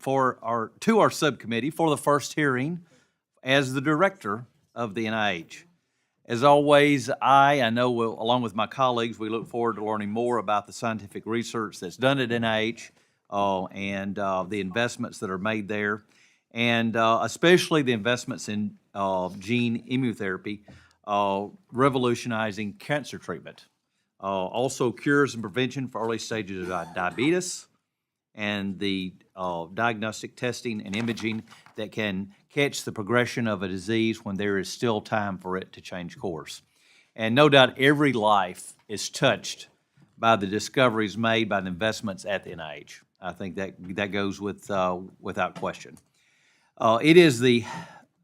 to our subcommittee for the first hearing as the director of the NIH. As always, I know along with my colleagues, we look forward to learning more about the scientific research that's done at NIH and the investments that are made there, and especially the investments in gene immunotherapy, revolutionizing cancer treatment. Also cures and prevention for early stages of diabetes, and the diagnostic testing and imaging that can catch the progression of a disease when there is still time for it to change course. And no doubt every life is touched by the discoveries made by the investments at the NIH. I think that goes without question. It is the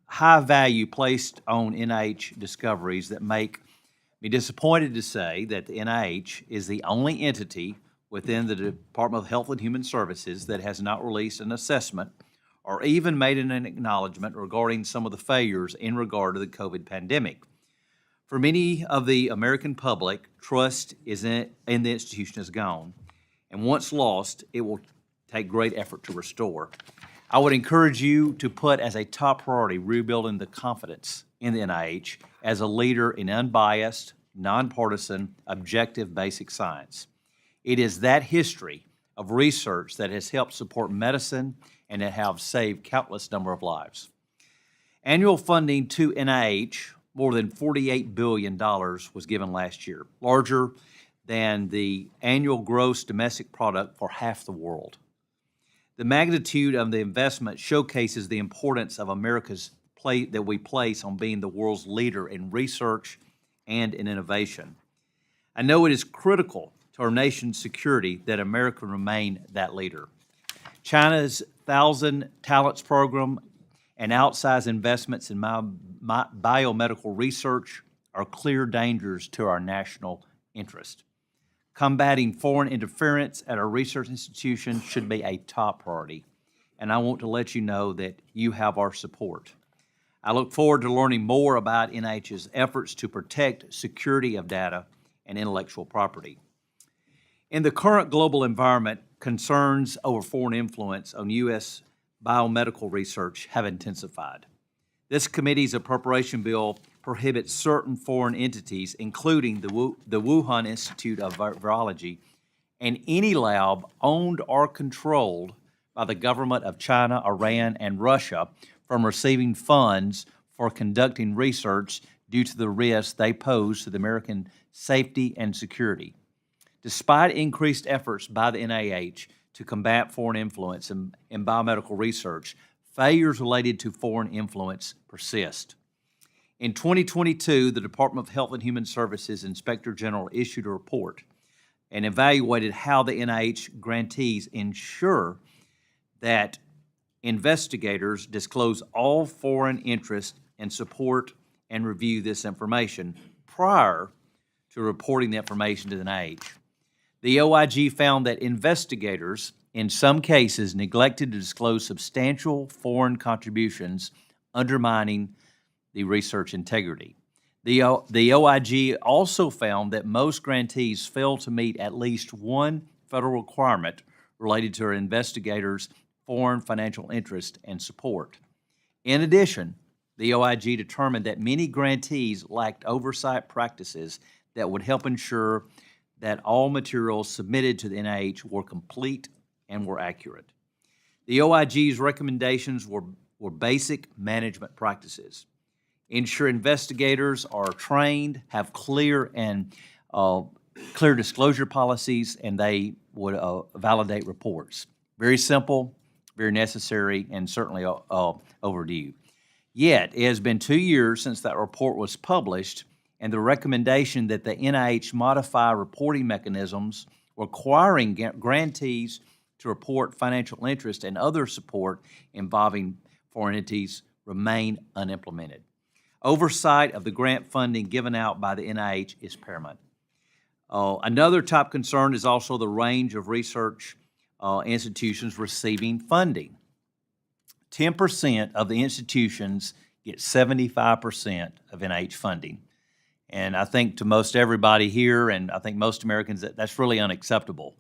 high value placed on NIH discoveries that make me disappointed to say that the NIH is the only entity within the Department of Health and Human Services that has not released an assessment or even made an acknowledgement regarding some of the failures in regard to the COVID pandemic. For many of the American public, trust in the institution is gone, and once lost, it will take great effort to restore. I would encourage you to put as a top priority rebuilding the confidence in the NIH as a leader in unbiased, nonpartisan, objective basic science. It is that history of research that has helped support medicine and that have saved countless number of lives. Annual funding to NIH, more than $48 billion, was given last year, larger than the annual gross domestic product for half the world. The magnitude of the investment showcases the importance of America's that we place on being the world's leader in research and in innovation. I know it is critical to our nation's security that America remain that leader. China's 1,000 Talents Program and outsized investments in biomedical research are clear dangers to our national interest. Combating foreign interference at our research institutions should be a top priority, and I want to let you know that you have our support. I look forward to learning more about NIH's efforts to protect security of data and intellectual property. In the current global environment, concerns over foreign influence on U.S. biomedical research have intensified. This committee's appropriation bill prohibits certain foreign entities, including the Wuhan Institute of Virology, and any lab owned or controlled by the government of China, Iran, and Russia from receiving funds for conducting research due to the risks they pose to the American safety and security. Despite increased efforts by the NIH to combat foreign influence in biomedical research, failures related to foreign influence persist. In 2022, the Department of Health and Human Services Inspector General issued a report and evaluated how the NIH grantees ensure that investigators disclose all foreign interest and support and review this information prior to reporting the information to the NIH. The OIG found that investigators, in some cases, neglected to disclose substantial foreign contributions, undermining the research integrity. The OIG also found that most grantees failed to meet at least one federal requirement related to our investigators' foreign financial interest and support. In addition, the OIG determined that many grantees lacked oversight practices that would help ensure that all materials submitted to the NIH were complete and were accurate. The OIG's recommendations were basic management practices. Ensure investigators are trained, have clear disclosure policies, and they would validate reports. Very simple, very necessary, and certainly overdue. Yet, it has been 2 years since that report was published, and the recommendation that the NIH modify reporting mechanisms requiring grantees to report financial interest and other support involving foreign entities remain unimplemented. Oversight of the grant funding given out by the NIH is paramount. Another top concern is also the range of research institutions receiving funding. 10% of the institutions get 75% of NIH funding. And I think to most everybody here, and I think most Americans, that's really unacceptable.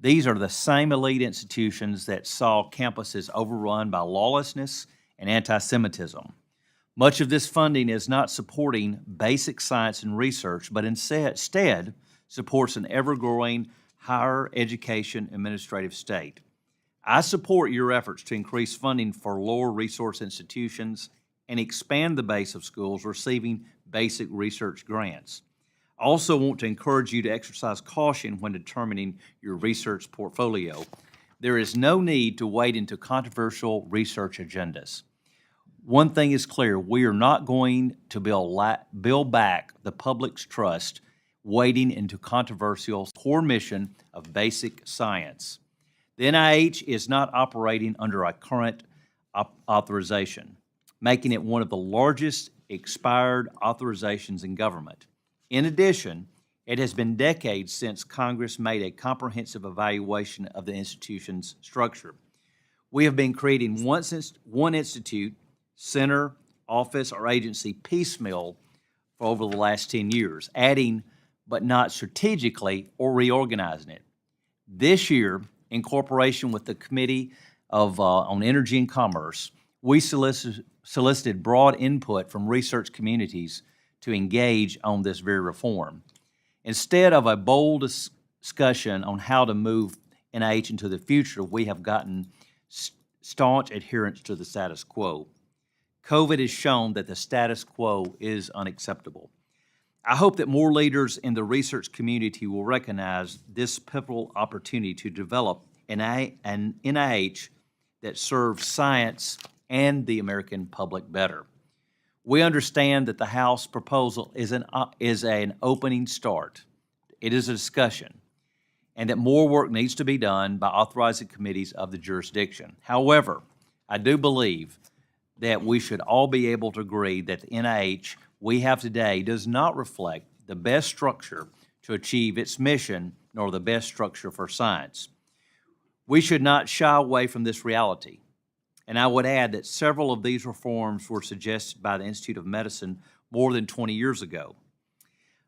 These are the same elite institutions that saw campuses overrun by lawlessness and anti-Semitism. Much of this funding is not supporting basic science and research, but instead supports an ever-growing higher education administrative state. I support your efforts to increase funding for lower resource institutions and expand the base of schools receiving basic research grants. I also want to encourage you to exercise caution when determining your research portfolio. There is no need to wade into controversial research agendas. One thing is clear, we are not going to build back the public's trust wading into controversial core mission of basic science. The NIH is not operating under a current authorization, making it one of the largest expired authorizations in government. In addition, it has been decades since Congress made a comprehensive evaluation of the institution's structure. We have been creating one institute, center, office, or agency piecemeal for over the last 10 years, adding but not strategically or reorganizing it. This year, in cooperation with the Committee on Energy and Commerce, we solicited broad input from research communities to engage on this very reform. Instead of a bold discussion on how to move NIH into the future, we have gotten staunch adherence to the status quo. COVID has shown that the status quo is unacceptable. I hope that more leaders in the research community will recognize this pivotal opportunity to develop an NIH that serves science and the American public better. We understand that the House proposal is an opening start. It is a discussion, and that more work needs to be done by authorizing committees of the jurisdiction. However, I do believe that we should all be able to agree that the NIH we have today does not reflect the best structure to achieve its mission, nor the best structure for science. We should not shy away from this reality. And I would add that several of these reforms were suggested by the Institute of Medicine more than 20 years ago.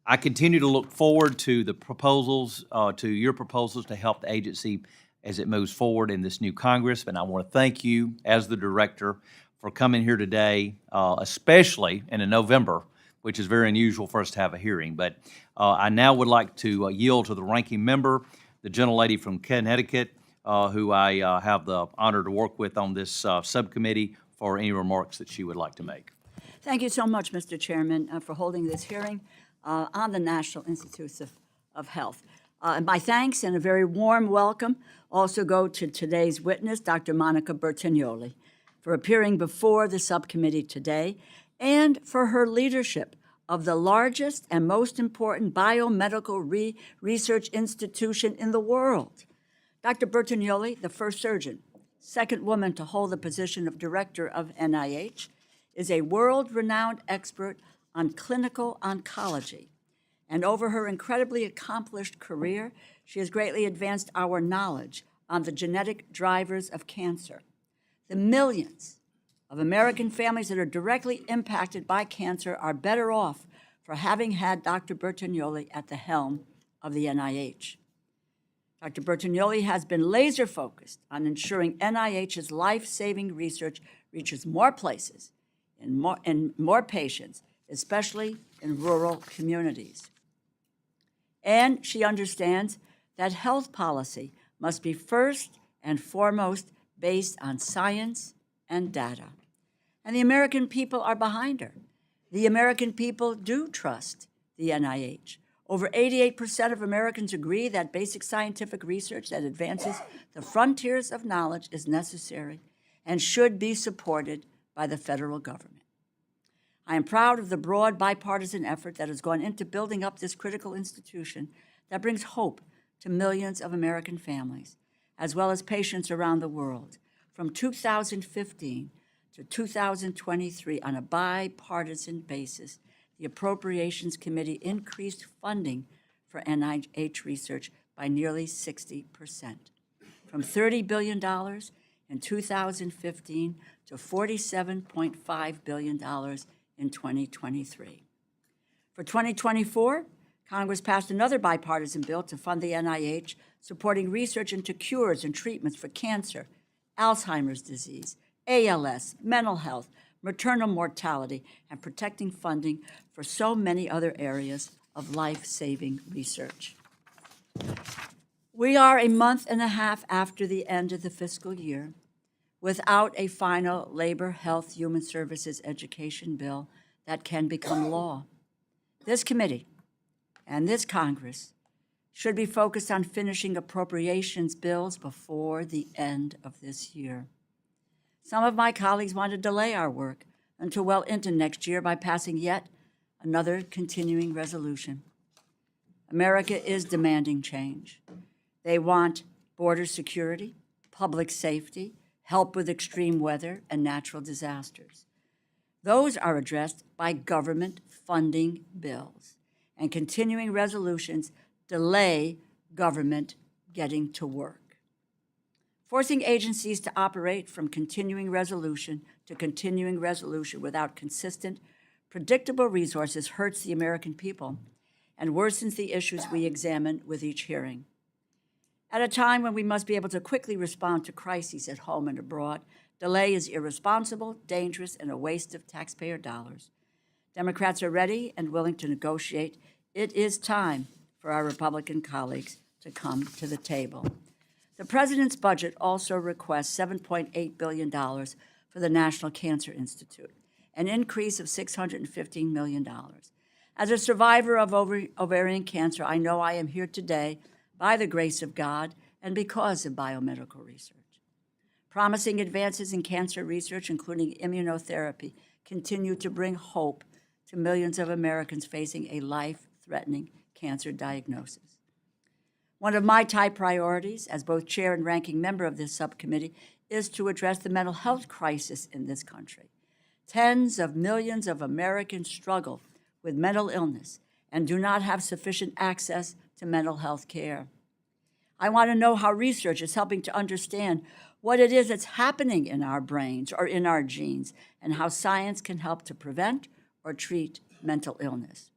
I continue to look forward to the proposals, to your proposals to help the agency as it moves forward in this new Congress. And I want to thank you, as the director, for coming here today, especially in November, which is very unusual for us to have a hearing. But I now would like to yield to the ranking member, the gentlelady from Connecticut, who I have the honor to work with on this subcommittee, for any remarks that she would like to make. Thank you so much, Mr. Chairman, for holding this hearing on the National Institutes of Health. My thanks and a very warm welcome also go to today's witness, Dr. Monica Bertagnoli, for appearing before the subcommittee today and for her leadership of the largest and most important biomedical research institution in the world. Dr. Bertagnoli, the first surgeon, second woman to hold the position of director of NIH, is a world-renowned expert on clinical oncology. And over her incredibly accomplished career, she has greatly advanced our knowledge on the genetic drivers of cancer. The millions of American families that are directly impacted by cancer are better off for having had Dr. Bertagnoli at the helm of the NIH. Dr. Bertagnoli has been laser-focused on ensuring NIH's life-saving research reaches more places and more patients, especially in rural communities. And she understands that health policy must be first and foremost based on science and data. And the American people are behind her. The American people do trust the NIH. Over 88% of Americans agree that basic scientific research that advances the frontiers of knowledge is necessary and should be supported by the federal government. I am proud of the broad bipartisan effort that has gone into building up this critical institution that brings hope to millions of American families, as well as patients around the world. From 2015 to 2023, on a bipartisan basis, the Appropriations Committee increased funding for NIH research by nearly 60%, from $30 billion in 2015 to $47.5 billion in 2023. For 2024, Congress passed another bipartisan bill to fund the NIH, supporting research into cures and treatments for cancer, Alzheimer's disease, ALS, mental health, maternal mortality, and protecting funding for so many other areas of life-saving research. We are a month and a half after the end of the fiscal year without a final labor, health, human services, education bill that can become law. This committee and this Congress should be focused on finishing appropriations bills before the end of this year. Some of my colleagues want to delay our work until well into next year by passing yet another continuing resolution. America is demanding change. They want border security, public safety, help with extreme weather and natural disasters. Those are addressed by government funding bills, and continuing resolutions delay government getting to work. Forcing agencies to operate from continuing resolution to continuing resolution without consistent, predictable resources hurts the American people and worsens the issues we examine with each hearing. At a time when we must be able to quickly respond to crises at home and abroad, delay is irresponsible, dangerous, and a waste of taxpayer dollars. Democrats are ready and willing to negotiate. It is time for our Republican colleagues to come to the table. The president's budget also requests $7.8 billion for the National Cancer Institute, an increase of $615 million. As a survivor of ovarian cancer, I know I am here today by the grace of God and because of biomedical research. Promising advances in cancer research, including immunotherapy, continue to bring hope to millions of Americans facing a life-threatening cancer diagnosis. One of my top priorities as both chair and ranking member of this subcommittee is to address the mental health crisis in this country. Tens of millions of Americans struggle with mental illness and do not have sufficient access to mental health care. I want to know how research is helping to understand what it is that's happening in our brains or in our genes, and how science can help to prevent or treat mental illness.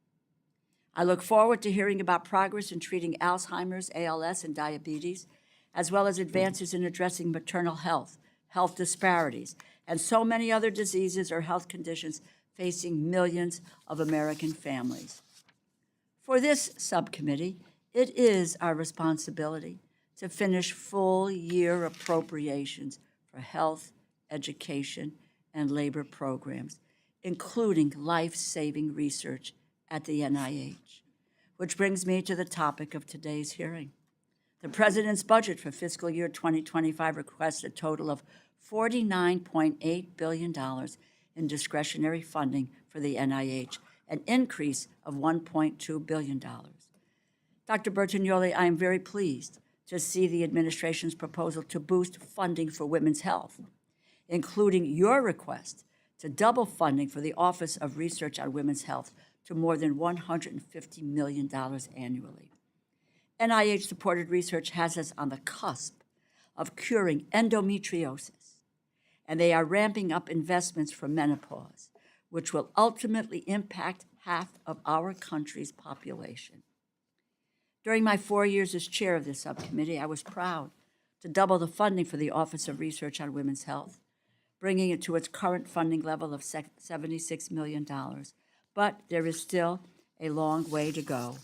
I look forward to hearing about progress in treating Alzheimer's, ALS, and diabetes, as well as advances in addressing maternal health, health disparities, and so many other diseases or health conditions facing millions of American families. For this subcommittee, it is our responsibility to finish full-year appropriations for health, education, and labor programs, including life-saving research at the NIH. Which brings me to the topic of today's hearing. The President's budget for fiscal year 2025 requests a total of $49.8 billion in discretionary funding for the NIH, an increase of $1.2 billion. Dr. Bertagnolli, I am very pleased to see the administration's proposal to boost funding for women's health, including your request to double funding for the Office of Research on Women's Health to more than $150 million annually. NIH-supported research has us on the cusp of curing endometriosis, and they are ramping up investments for menopause, which will ultimately impact half of our country's population. During my 4 years as chair of this subcommittee, I was proud to double the funding for the Office of Research on Women's Health, bringing it to its current funding level of $76 million. But there is still a long way to go.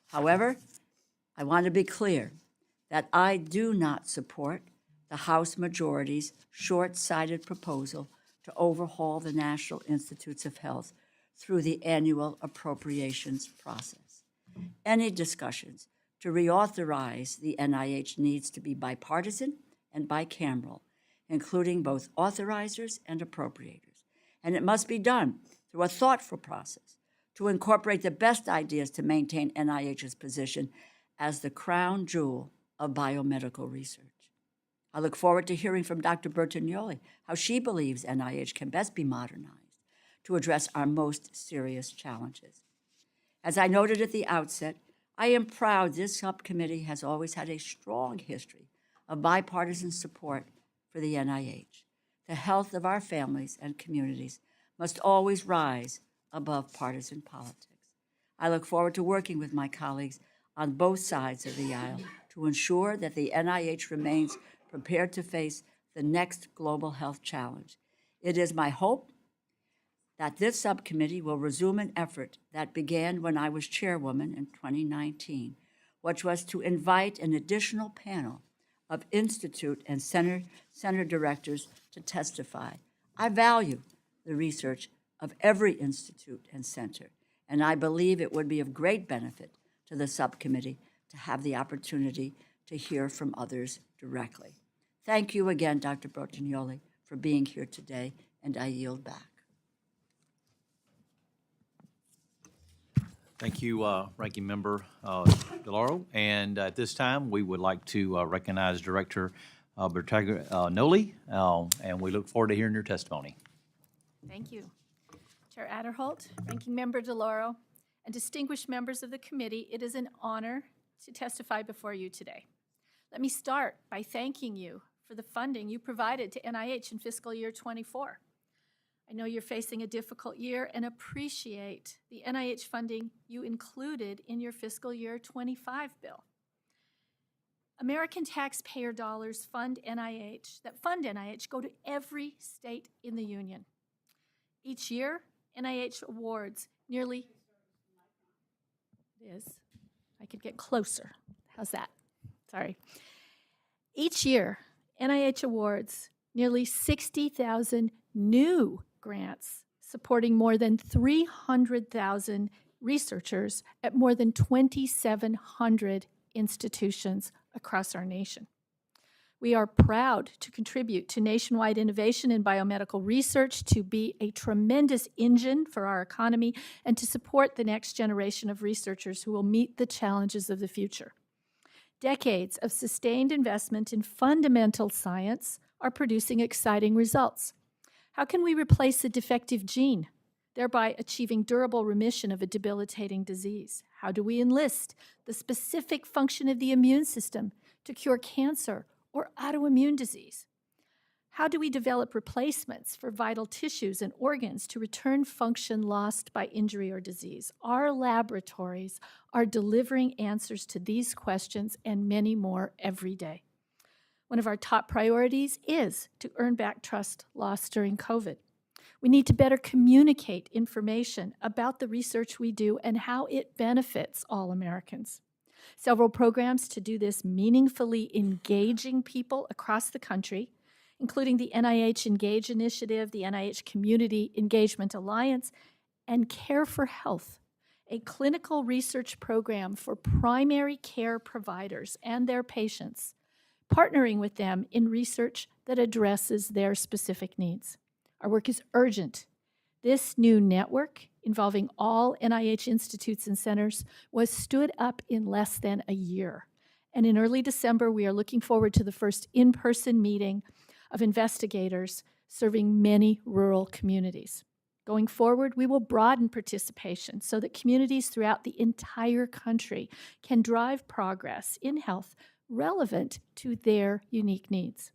However, I want to be clear that I do not support the House majority's short-sighted proposal to overhaul the National Institutes of Health through the annual appropriations process. Any discussions to reauthorize the NIH needs to be bipartisan and bicameral, including both authorizers and appropriators. And it must be done through a thoughtful process to incorporate the best ideas to maintain NIH's position as the crown jewel of biomedical research. I look forward to hearing from Dr. Bertagnolli how she believes NIH can best be modernized to address our most serious challenges. As I noted at the outset, I am proud this subcommittee has always had a strong history of bipartisan support for the NIH. The health of our families and communities must always rise above partisan politics. I look forward to working with my colleagues on both sides of the aisle to ensure that the NIH remains prepared to face the next global health challenge. It is my hope that this subcommittee will resume an effort that began when I was chairwoman in 2019, which was to invite an additional panel of institute and center directors to testify. I value the research of every institute and center, and I believe it would be of great benefit to the subcommittee to have the opportunity to hear from others directly. Thank you again, Dr. Brotignoli, for being here today, and I yield back. Thank you, Ranking Member DeLauro. And at this time, we would like to recognize Director Brotignoli, and we look forward to hearing your testimony. Thank you. Chair Aderholt, Ranking Member DeLauro, and distinguished members of the committee, it is an honor to testify before you today. Let me start by thanking you for the funding you provided to NIH in fiscal year 24. I know you're facing a difficult year and appreciate the NIH funding you included in your fiscal year 25 bill. American taxpayer dollars that fund NIH go to every state in the union. Each year, NIH awards nearly, I could get closer. How's that? Sorry. Each year, NIH awards nearly 60,000 new grants supporting more than 300,000 researchers at more than 2,700 institutions across our nation. We are proud to contribute to nationwide innovation in biomedical research, to be a tremendous engine for our economy, and to support the next generation of researchers who will meet the challenges of the future. Decades of sustained investment in fundamental science are producing exciting results. How can we replace a defective gene, thereby achieving durable remission of a debilitating disease? How do we enlist the specific function of the immune system to cure cancer or autoimmune disease? How do we develop replacements for vital tissues and organs to return function lost by injury or disease? Our laboratories are delivering answers to these questions and many more every day. One of our top priorities is to earn back trust lost during COVID. We need to better communicate information about the research we do and how it benefits all Americans. Several programs to do this, meaningfully engaging people across the country, including the NIH Engage Initiative, the NIH Community Engagement Alliance, and Care for Health, a clinical research program for primary care providers and their patients, partnering with them in research that addresses their specific needs. Our work is urgent. This new network, involving all NIH institutes and centers, was stood up in less than a year. And in early December, we are looking forward to the first in-person meeting of investigators serving many rural communities. Going forward, we will broaden participation so that communities throughout the entire country can drive progress in health relevant to their unique needs.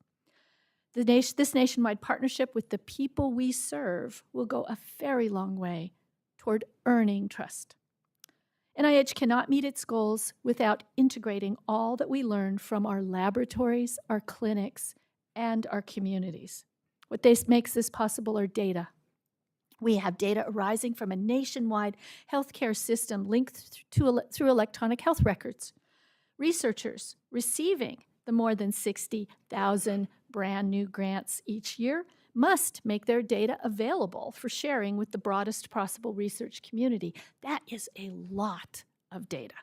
This nationwide partnership with the people we serve will go a very long way toward earning trust. NIH cannot meet its goals without integrating all that we learn from our laboratories, our clinics, and our communities. What makes this possible are data. We have data arising from a nationwide healthcare system linked through electronic health records. Researchers receiving the more than 60,000 brand new grants each year must make their data available for sharing with the broadest possible research community. That is a lot of data.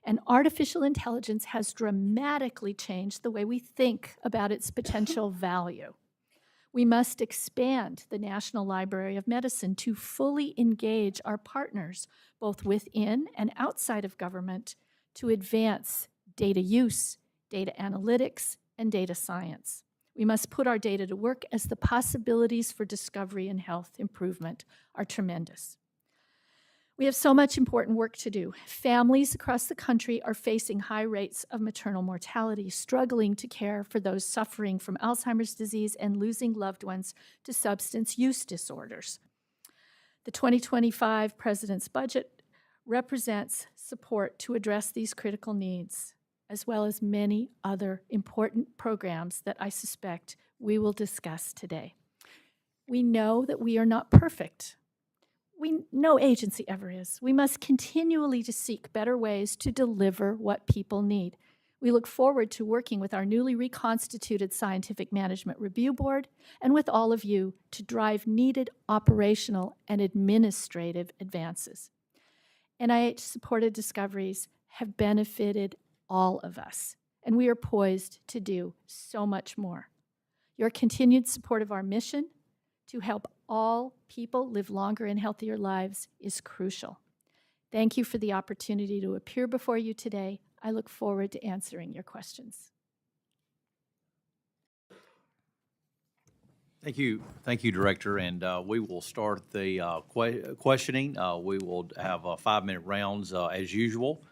And artificial intelligence has dramatically changed the way we think about its potential value. We must expand the National Library of Medicine to fully engage our partners, both within and outside of government, to advance data use, data analytics, and data science. We must put our data to work as the possibilities for discovery and health improvement are tremendous. We have so much important work to do. Families across the country are facing high rates of maternal mortality, struggling to care for those suffering from Alzheimer's disease and losing loved ones to substance use disorders. The 2025 President's budget represents support to address these critical needs, as well as many other important programs that I suspect we will discuss today. We know that we are not perfect. No agency ever is. We must continually to seek better ways to deliver what people need. We look forward to working with our newly reconstituted Scientific Management Review Board and with all of you to drive needed operational and administrative advances. NIH-supported discoveries have benefited all of us, and we are poised to do so much more. Your continued support of our mission to help all people live longer and healthier lives is crucial. Thank you for the opportunity to appear before you today. I look forward to answering your questions. Thank you, Director, and we will start the questioning. We will have 5-minute rounds as usual,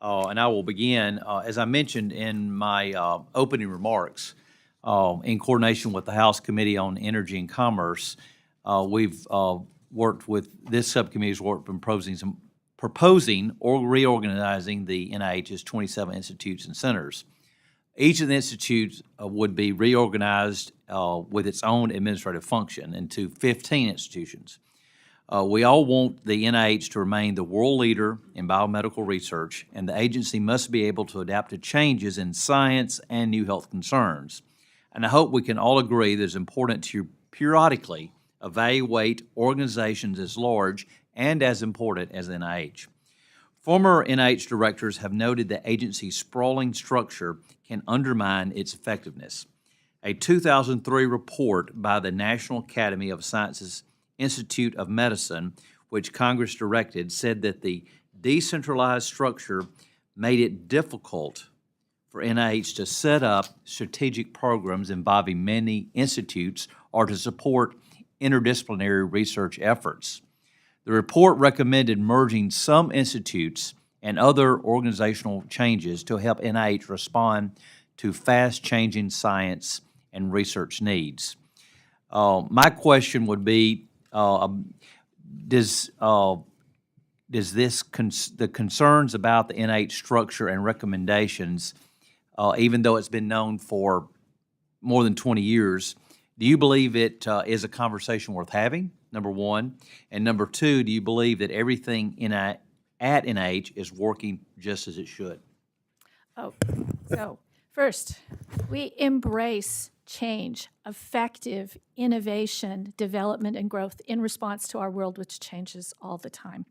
and I will begin, as I mentioned in my opening remarks, in coordination with the House Committee on Energy and Commerce. We've worked with, this subcommittee's worked in proposing or reorganizing the NIH's 27 institutes and centers. Each of the institutes would be reorganized with its own administrative function into 15 institutions. We all want the NIH to remain the world leader in biomedical research, and the agency must be able to adapt to changes in science and new health concerns. And I hope we can all agree that it's important to periodically evaluate organizations as large and as important as the NIH. Former NIH directors have noted that agency's sprawling structure can undermine its effectiveness. A 2003 report by the National Academy of Sciences Institute of Medicine, which Congress directed, said that the decentralized structure made it difficult for NIH to set up strategic programs involving many institutes or to support interdisciplinary research efforts. The report recommended merging some institutes and other organizational changes to help NIH respond to fast-changing science and research needs. My question would be, does the concerns about the NIH structure and recommendations, even though it's been known for more than 20 years, do you believe it is a conversation worth having, number one? And number two, do you believe that everything at NIH is working just as it should? So first, we embrace change, effective innovation, development, and growth in response to our world, which changes all the time.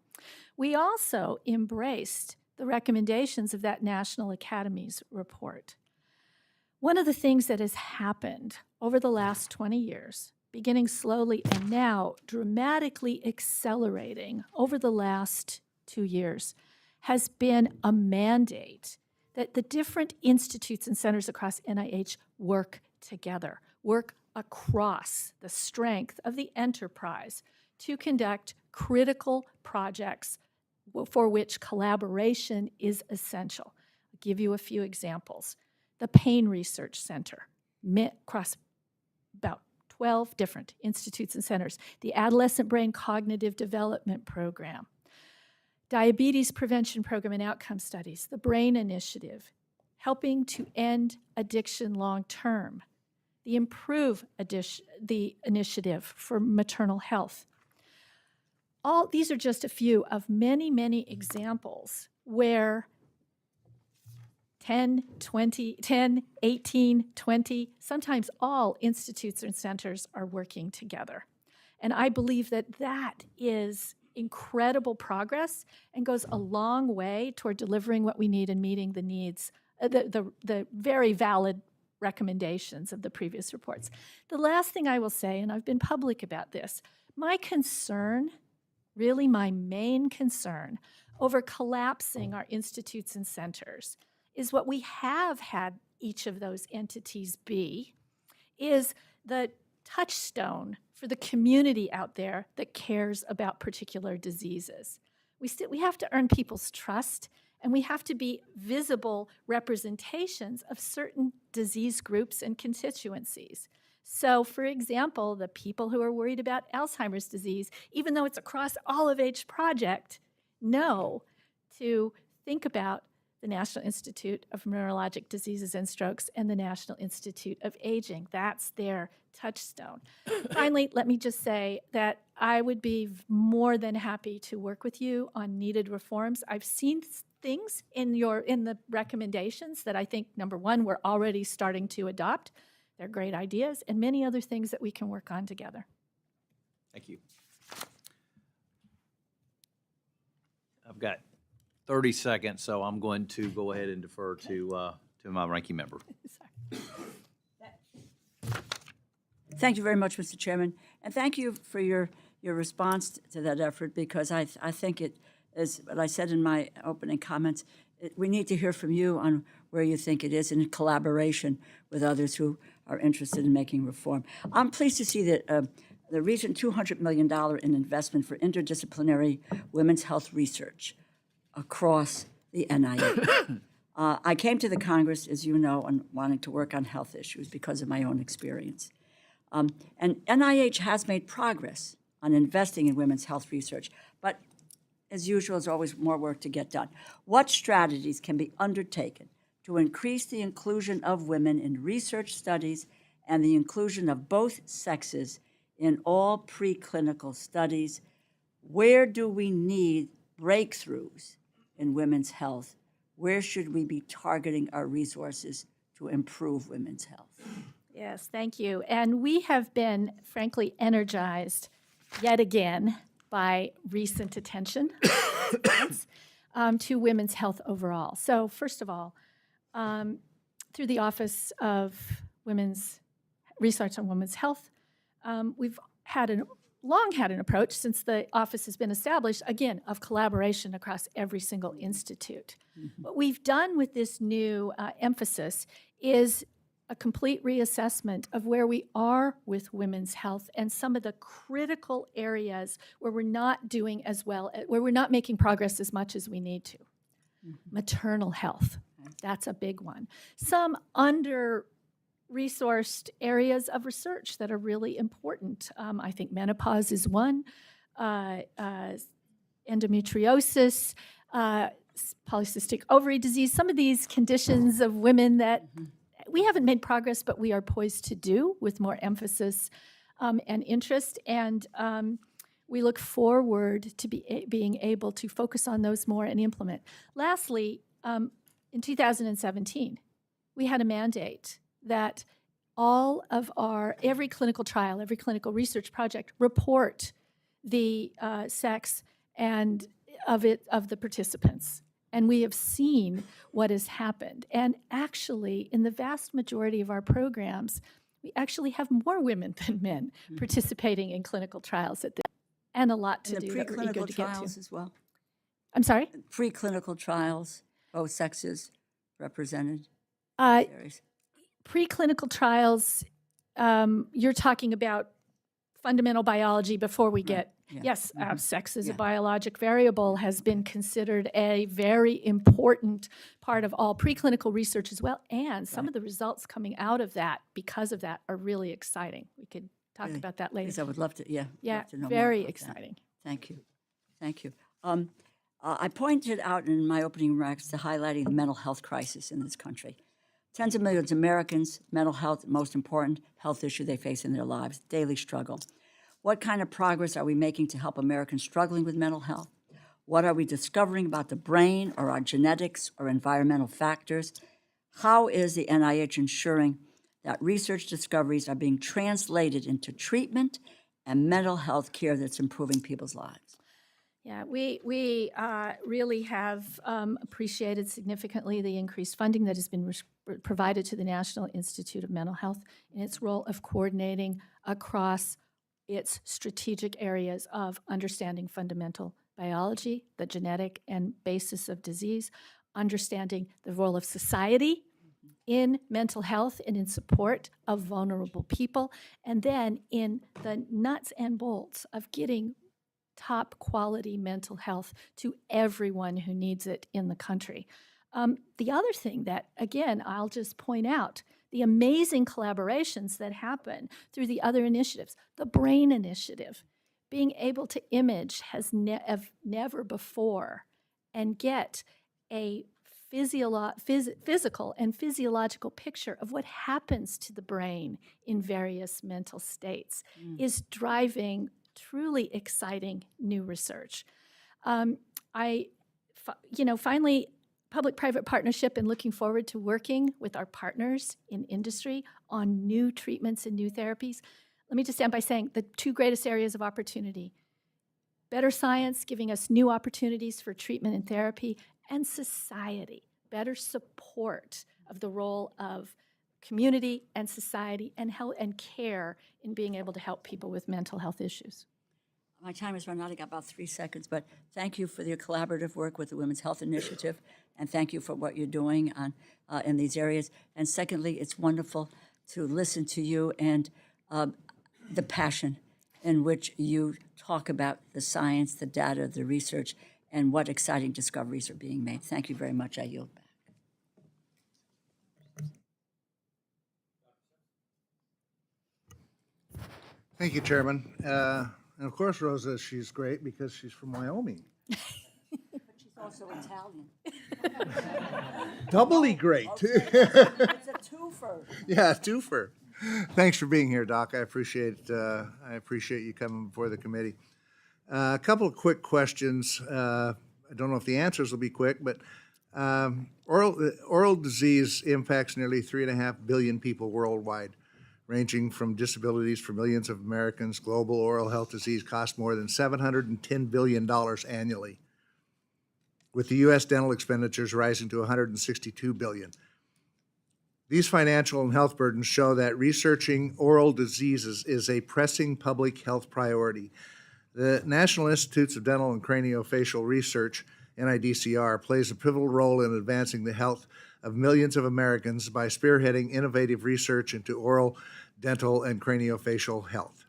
We also embraced the recommendations of that National Academy's report. One of the things that has happened over the last 20 years, beginning slowly and now dramatically accelerating over the last 2 years, has been a mandate that the different institutes and centers across NIH work together, work across the strength of the enterprise to conduct critical projects for which collaboration is essential. I'll give you a few examples. The Pain Research Center, across about 12 different institutes and centers. The Adolescent Brain Cognitive Development Program. Diabetes Prevention Program and Outcome Studies. The Brain Initiative, helping to end addiction long-term. The Improve the Initiative for Maternal Health. All these are just a few of many, many examples where 10, 18, 20, sometimes all institutes and centers are working together. And I believe that that is incredible progress and goes a long way toward delivering what we need and meeting the needs, the very valid recommendations of the previous reports. The last thing I will say, and I've been public about this, my concern, really my main concern over collapsing our institutes and centers is what we have had each of those entities be, is the touchstone for the community out there that cares about particular diseases. We have to earn people's trust, and we have to be visible representations of certain disease groups and constituencies. So, for example, the people who are worried about Alzheimer's disease, even though it's across all of H Project, know to think about the National Institute of Neurologic Diseases and Strokes and the National Institute of Aging. That's their touchstone. Finally, let me just say that I would be more than happy to work with you on needed reforms. I've seen things in the recommendations that I think, number one, we're already starting to adopt. They're great ideas, and many other things that we can work on together. Thank you. I've got 30 seconds, so I'm going to go ahead and defer to my ranking member. Sorry. Thank you very much, Mr. Chairman, and thank you for your response to that effort, because I think it is what I said in my opening comments. We need to hear from you on where you think it is in collaboration with others who are interested in making reform. I'm pleased to see that the recent $200 million in investment for interdisciplinary women's health research across the NIH. I came to the Congress, as you know, on wanting to work on health issues because of my own experience. And NIH has made progress on investing in women's health research, but as usual, there's always more work to get done. What strategies can be undertaken to increase the inclusion of women in research studies and the inclusion of both sexes in all preclinical studies? Where do we need breakthroughs in women's health? Where should we be targeting our resources to improve women's health? Yes, thank you. And we have been, frankly, energized yet again by recent attention to women's health overall. So first of all, through the Office of Women's Research on Women's Health, we've long had an approach since the office has been established, again, of collaboration across every single institute. Mm-hmm. What we've done with this new emphasis is a complete reassessment of where we are with women's health and some of the critical areas where we're not doing as well, where we're not making progress as much as we need to. Mm-hmm. Maternal health, that's a big one. Some under-resourced areas of research that are really important. I think menopause is one, endometriosis, polycystic ovary disease, some of these conditions of women that we haven't made progress, but we are poised to do with more emphasis and interest. And we look forward to being able to focus on those more and implement. Lastly, in 2017, we had a mandate that all of every clinical trial, every clinical research project report the sex and of the participants. And we have seen what has happened. And actually, in the vast majority of our programs, we actually have more women than men participating in clinical trials and a lot to do that we're eager to get to. Preclinical trials as well? I'm sorry? Preclinical trials, both sexes represented? Preclinical trials, you're talking about fundamental biology before we get. Yeah. Yes, sex as a biologic variable has been considered a very important part of all preclinical research as well, and some of the results coming out of that, because of that, are really exciting. We could talk about that later. Yes, I would love to, love to know very more exciting. That. Thank you. Thank you. I pointed out in my opening remarks to highlighting the mental health crisis in this country. Tens of millions of Americans, mental health, the most important health issue they face in their lives, daily struggle. What kind of progress are we making to help Americans struggling with mental health? What are we discovering about the brain or our genetics or environmental factors? How is the NIH ensuring that research discoveries are being translated into treatment and mental health care that's improving people's lives? Yeah, we really have appreciated significantly the increased funding that has been provided to the National Institute of Mental Health in its role of coordinating across its strategic areas of understanding fundamental biology, the genetic and basis of disease, understanding the role of society in mental health and in support of vulnerable people, and then in the nuts and bolts of getting top quality mental health to everyone who needs it in the country. The other thing that, again, I'll just point out, the amazing collaborations that happen through the other initiatives. The BRAIN initiative being able to image has never before and get a physical and physiological picture of what happens to the brain in various mental states is driving truly exciting new research. Finally, public-private partnership and looking forward to working with our partners in industry on new treatments and new therapies. Let me just end by saying the two greatest areas of opportunity: better science giving us new opportunities for treatment and therapy, and society, better support of the role of community and society and health and care in being able to help people with mental health issues. My time is running out. I got about 3 seconds, but thank you for your collaborative work with the Women's Health Initiative, and thank you for what you're doing in these areas. And secondly, it's wonderful to listen to you and the passion in which you talk about the science, the data, the research, and what exciting discoveries are being made. Thank you very much. I yield back. Thank you, Chairman. And of course, Rosa, she's great because she's from Wyoming. But she's also Italian. Doubly great. It's a twofer. Yeah, twofer. Thanks for being here, Doc. I appreciate you coming before the committee. A couple of quick questions. I don't know if the answers will be quick, but oral disease impacts nearly 3.5 billion people worldwide, ranging from disabilities for millions of Americans. Global oral health disease costs more than $710 billion annually, with the U.S. dental expenditures rising to $162 billion. These financial and health burdens show that researching oral diseases is a pressing public health priority. The National Institutes of Dental and Craniofacial Research, NIDCR, plays a pivotal role in advancing the health of millions of Americans by spearheading innovative research into oral, dental, and craniofacial health.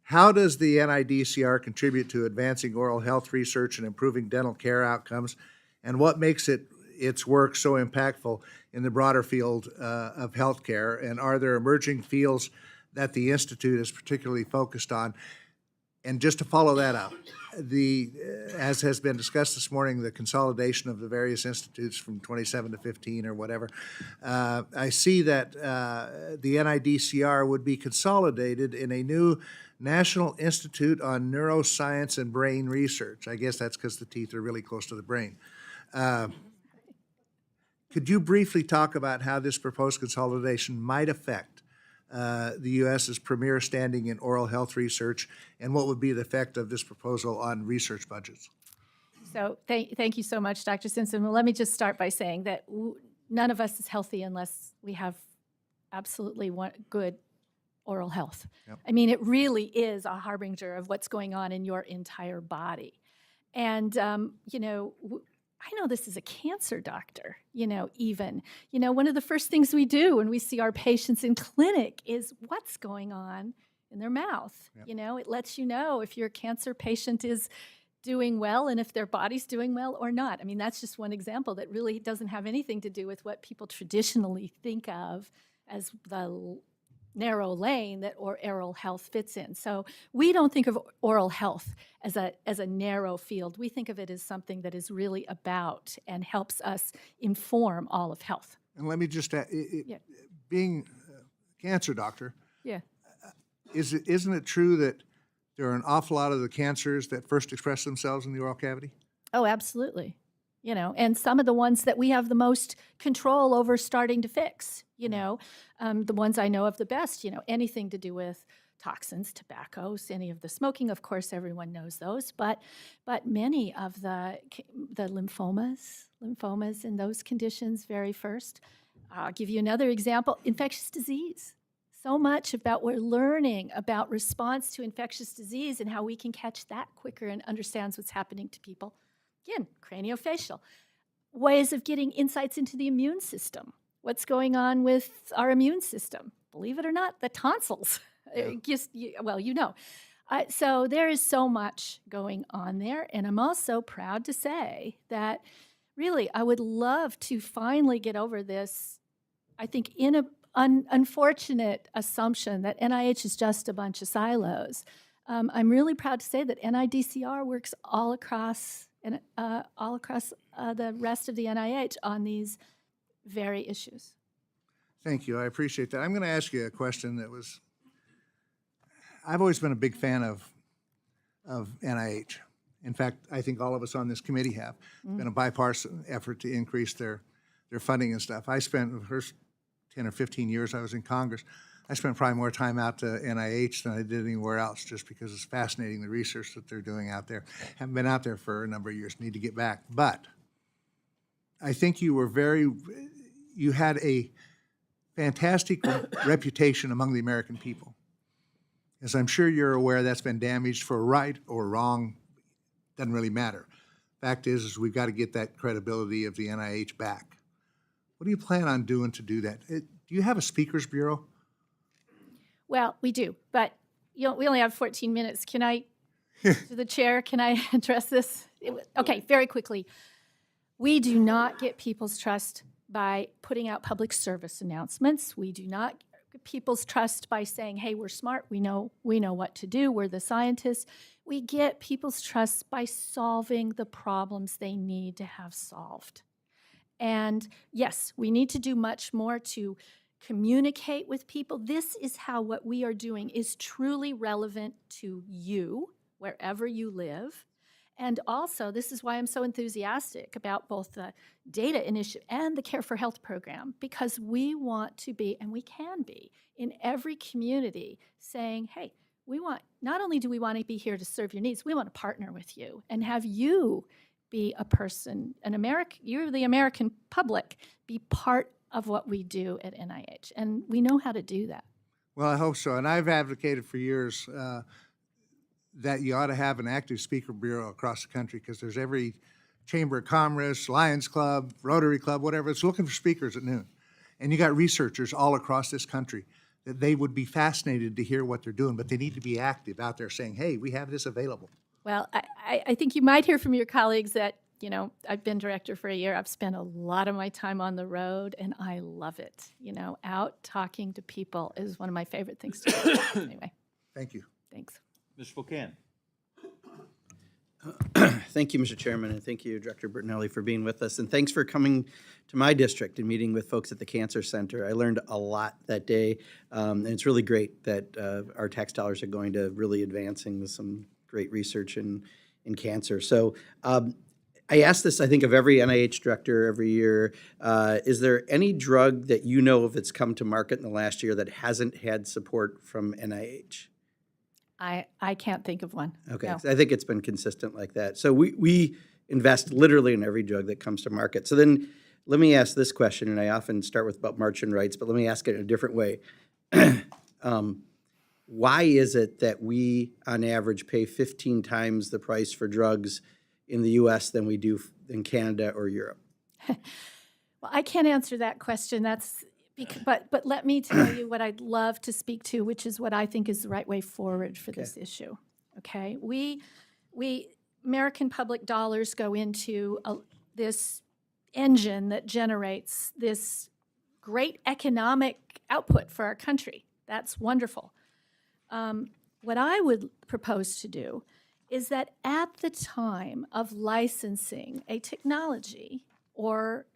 How does the NIDCR contribute to advancing oral health research and improving dental care outcomes, and what makes its work so impactful in the broader field of healthcare? And are there emerging fields that the Institute is particularly focused on? And just to follow that up, as has been discussed this morning, the consolidation of the various institutes from 27 to 15 or whatever, I see that the NIDCR would be consolidated in a new National Institute on Neuroscience and Brain Research. I guess that's because the teeth are really close to the brain. Could you briefly talk about how this proposed consolidation might affect the U.S.'s premier standing in oral health research, and what would be the effect of this proposal on research budgets? So thank you so much, Dr. Simpson. Well, let me just start by saying that none of us is healthy unless we have absolutely good oral health. Yep. I mean, it really is a harbinger of what's going on in your entire body. And, I know this as a cancer doctor, one of the first things we do when we see our patients in clinic is what's going on in their mouth. Yep. It lets you know if your cancer patient is doing well and if their body's doing well or not. I mean, that's just one example that really doesn't have anything to do with what people traditionally think of as the narrow lane that oral health fits in. So we don't think of oral health as a narrow field. We think of it as something that is really about and helps us inform all of health. And let me just add, being a cancer doctor, isn't it true that there are an awful lot of the cancers that first express themselves in the oral cavity? Oh, absolutely. And some of the ones that we have the most control over starting to fix, the ones I know of the best, anything to do with toxins, tobaccos, any of the smoking, of course, everyone knows those, but many of the lymphomas in those conditions very first. I'll give you another example, infectious disease. So much about we're learning about response to infectious disease and how we can catch that quicker and understands what's happening to people. Again, craniofacial. Ways of getting insights into the immune system. What's going on with our immune system? Believe it or not, the tonsils. Yeah. So there is so much going on there. And I'm also proud to say that really I would love to finally get over this, I think, unfortunate assumption that NIH is just a bunch of silos. I'm really proud to say that NIDCR works all across the rest of the NIH on these very issues. Thank you. I appreciate that. I'm going to ask you a question I've always been a big fan of NIH. In fact, I think all of us on this committee have been a bipartisan effort to increase their funding and stuff. I spent the first 10 or 15 years I was in Congress, I spent probably more time out to NIH than I did anywhere else, just because it's fascinating, the research that they're doing out there. Haven't been out there for a number of years, need to get back. But I think you had a fantastic reputation among the American people. As I'm sure you're aware, that's been damaged for right or wrong, doesn't really matter. Fact is we've got to get that credibility of the NIH back. What do you plan on doing to do that? Do you have a speakers bureau? Well, we do, but we only have 14 minutes. Can I, to the chair, can I address this? Okay, very quickly. We do not get people's trust by putting out public service announcements. We do not get people's trust by saying, hey, we're smart, we know what to do, we're the scientists. We get people's trust by solving the problems they need to have solved. And yes, we need to do much more to communicate with people. This is how what we are doing is truly relevant to you, wherever you live. And also, this is why I'm so enthusiastic about both the data initiative and the Care for Health program, because we want to be, and we can be, in every community saying, hey, not only do we want to be here to serve your needs, we want to partner with you and have you be a person, you're the American public, be part of what we do at NIH. And we know how to do that. Well, I hope so. And I've advocated for years that you ought to have an active speaker bureau across the country, because there's every Chamber of Commerce, Lions Club, Rotary Club, whatever, it's looking for speakers at noon. And you got researchers all across this country that they would be fascinated to hear what they're doing, but they need to be active out there saying, hey, we have this available. Well, I think you might hear from your colleagues that, I've been director for a year. I've spent a lot of my time on the road, and I love it. Out talking to people is one of my favorite things to do. Anyway. Thank you. Thanks. Mr. Spokane. Thank you, Mr. Chairman, and thank you, Director Bertinelli, for being with us. And thanks for coming to my district and meeting with folks at the Cancer Center. I learned a lot that day, and it's really great that our tax dollars are going to really advancing some great research in cancer. So I ask this, I think, of every NIH director every year. Is there any drug that you know of that's come to market in the last year that hasn't had support from NIH? I can't think of one. Okay, No. I think it's been consistent like that. So we invest literally in every drug that comes to market. So then let me ask this question, and I often start with about Marching rights, but let me ask it in a different way. Why is it that we, on average, pay 15 times the price for drugs in the U.S. than we do in Canada or Europe? Well, I can't answer that question. But let me tell you what I'd love to speak to, which is what I think is the right way forward for this issue. Okay, we American public dollars go into this engine that generates this great economic output for our country. That's wonderful. What I would propose to do is that at the time of licensing a technology or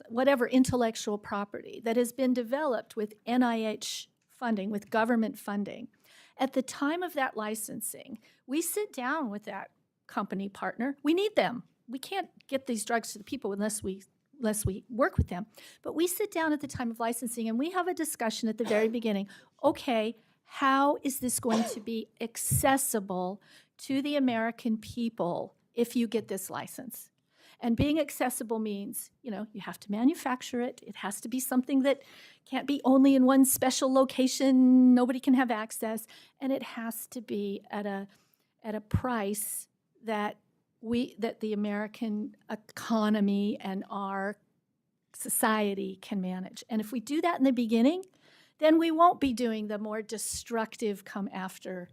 whatever intellectual property that has been developed with NIH funding, with government funding, at the time of that licensing, we sit down with that company partner. We need them. We can't get these drugs to the people unless we work with them. But we sit down at the time of licensing and we have a discussion at the very beginning. Okay, how is this going to be accessible to the American people if you get this license? And being accessible means, you have to manufacture it. It has to be something that can't be only in one special location. Nobody can have access. And it has to be at a price that the American economy and our society can manage. And if we do that in the beginning, then we won't be doing the more destructive come after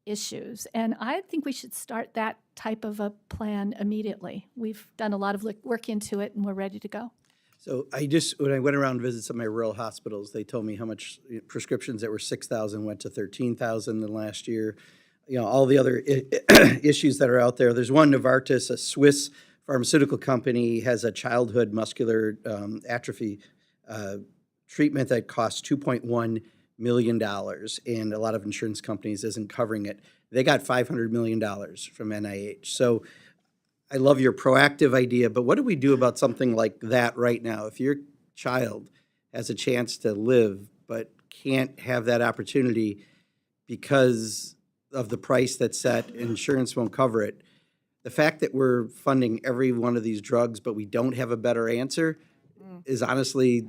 issues. And I think we should start that type of a plan immediately. We've done a lot of work into it, and we're ready to go. So when I went around to visit some of my rural hospitals, they told me how much prescriptions that were 6,000 went to 13,000 in the last year. All the other issues that are out there. There's one, Novartis, a Swiss pharmaceutical company, has a childhood muscular atrophy treatment that costs $2.1 million, and a lot of insurance companies isn't covering it. They got $500 million from NIH. So I love your proactive idea, but what do we do about something like that right now? If your child has a chance to live but can't have that opportunity because of the price that's set, insurance won't cover it. The fact that we're funding every one of these drugs but we don't have a better answer is honestly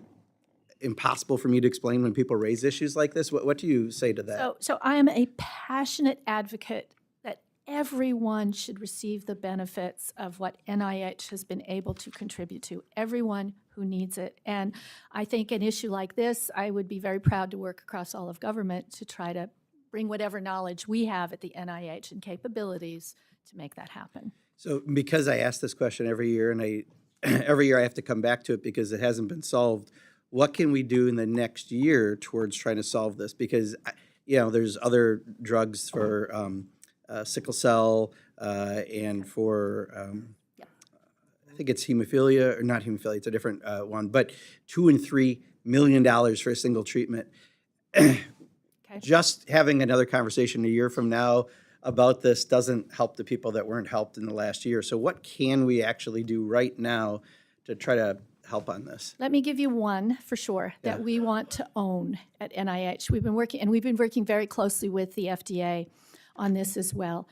impossible for me to explain when people raise issues like this. What do you say to that? So I am a passionate advocate that everyone should receive the benefits of what NIH has been able to contribute to, everyone who needs it. And I think an issue like this, I would be very proud to work across all of government to try to bring whatever knowledge we have at the NIH and capabilities to make that happen. So because I ask this question every year, and every year I have to come back to it because it hasn't been solved, what can we do in the next year towards trying to solve this? Because, there's other drugs for sickle cell and for, I think it's hemophilia, or not hemophilia, it's a different one, but $2 and $3 million for a single treatment. Just having another conversation a year from now about this doesn't help the people that weren't helped in the last year. So what can we actually do right now to try to help on this? Let me give you one for sure that we want to own at NIH. We've been working very closely with the FDA on this as well.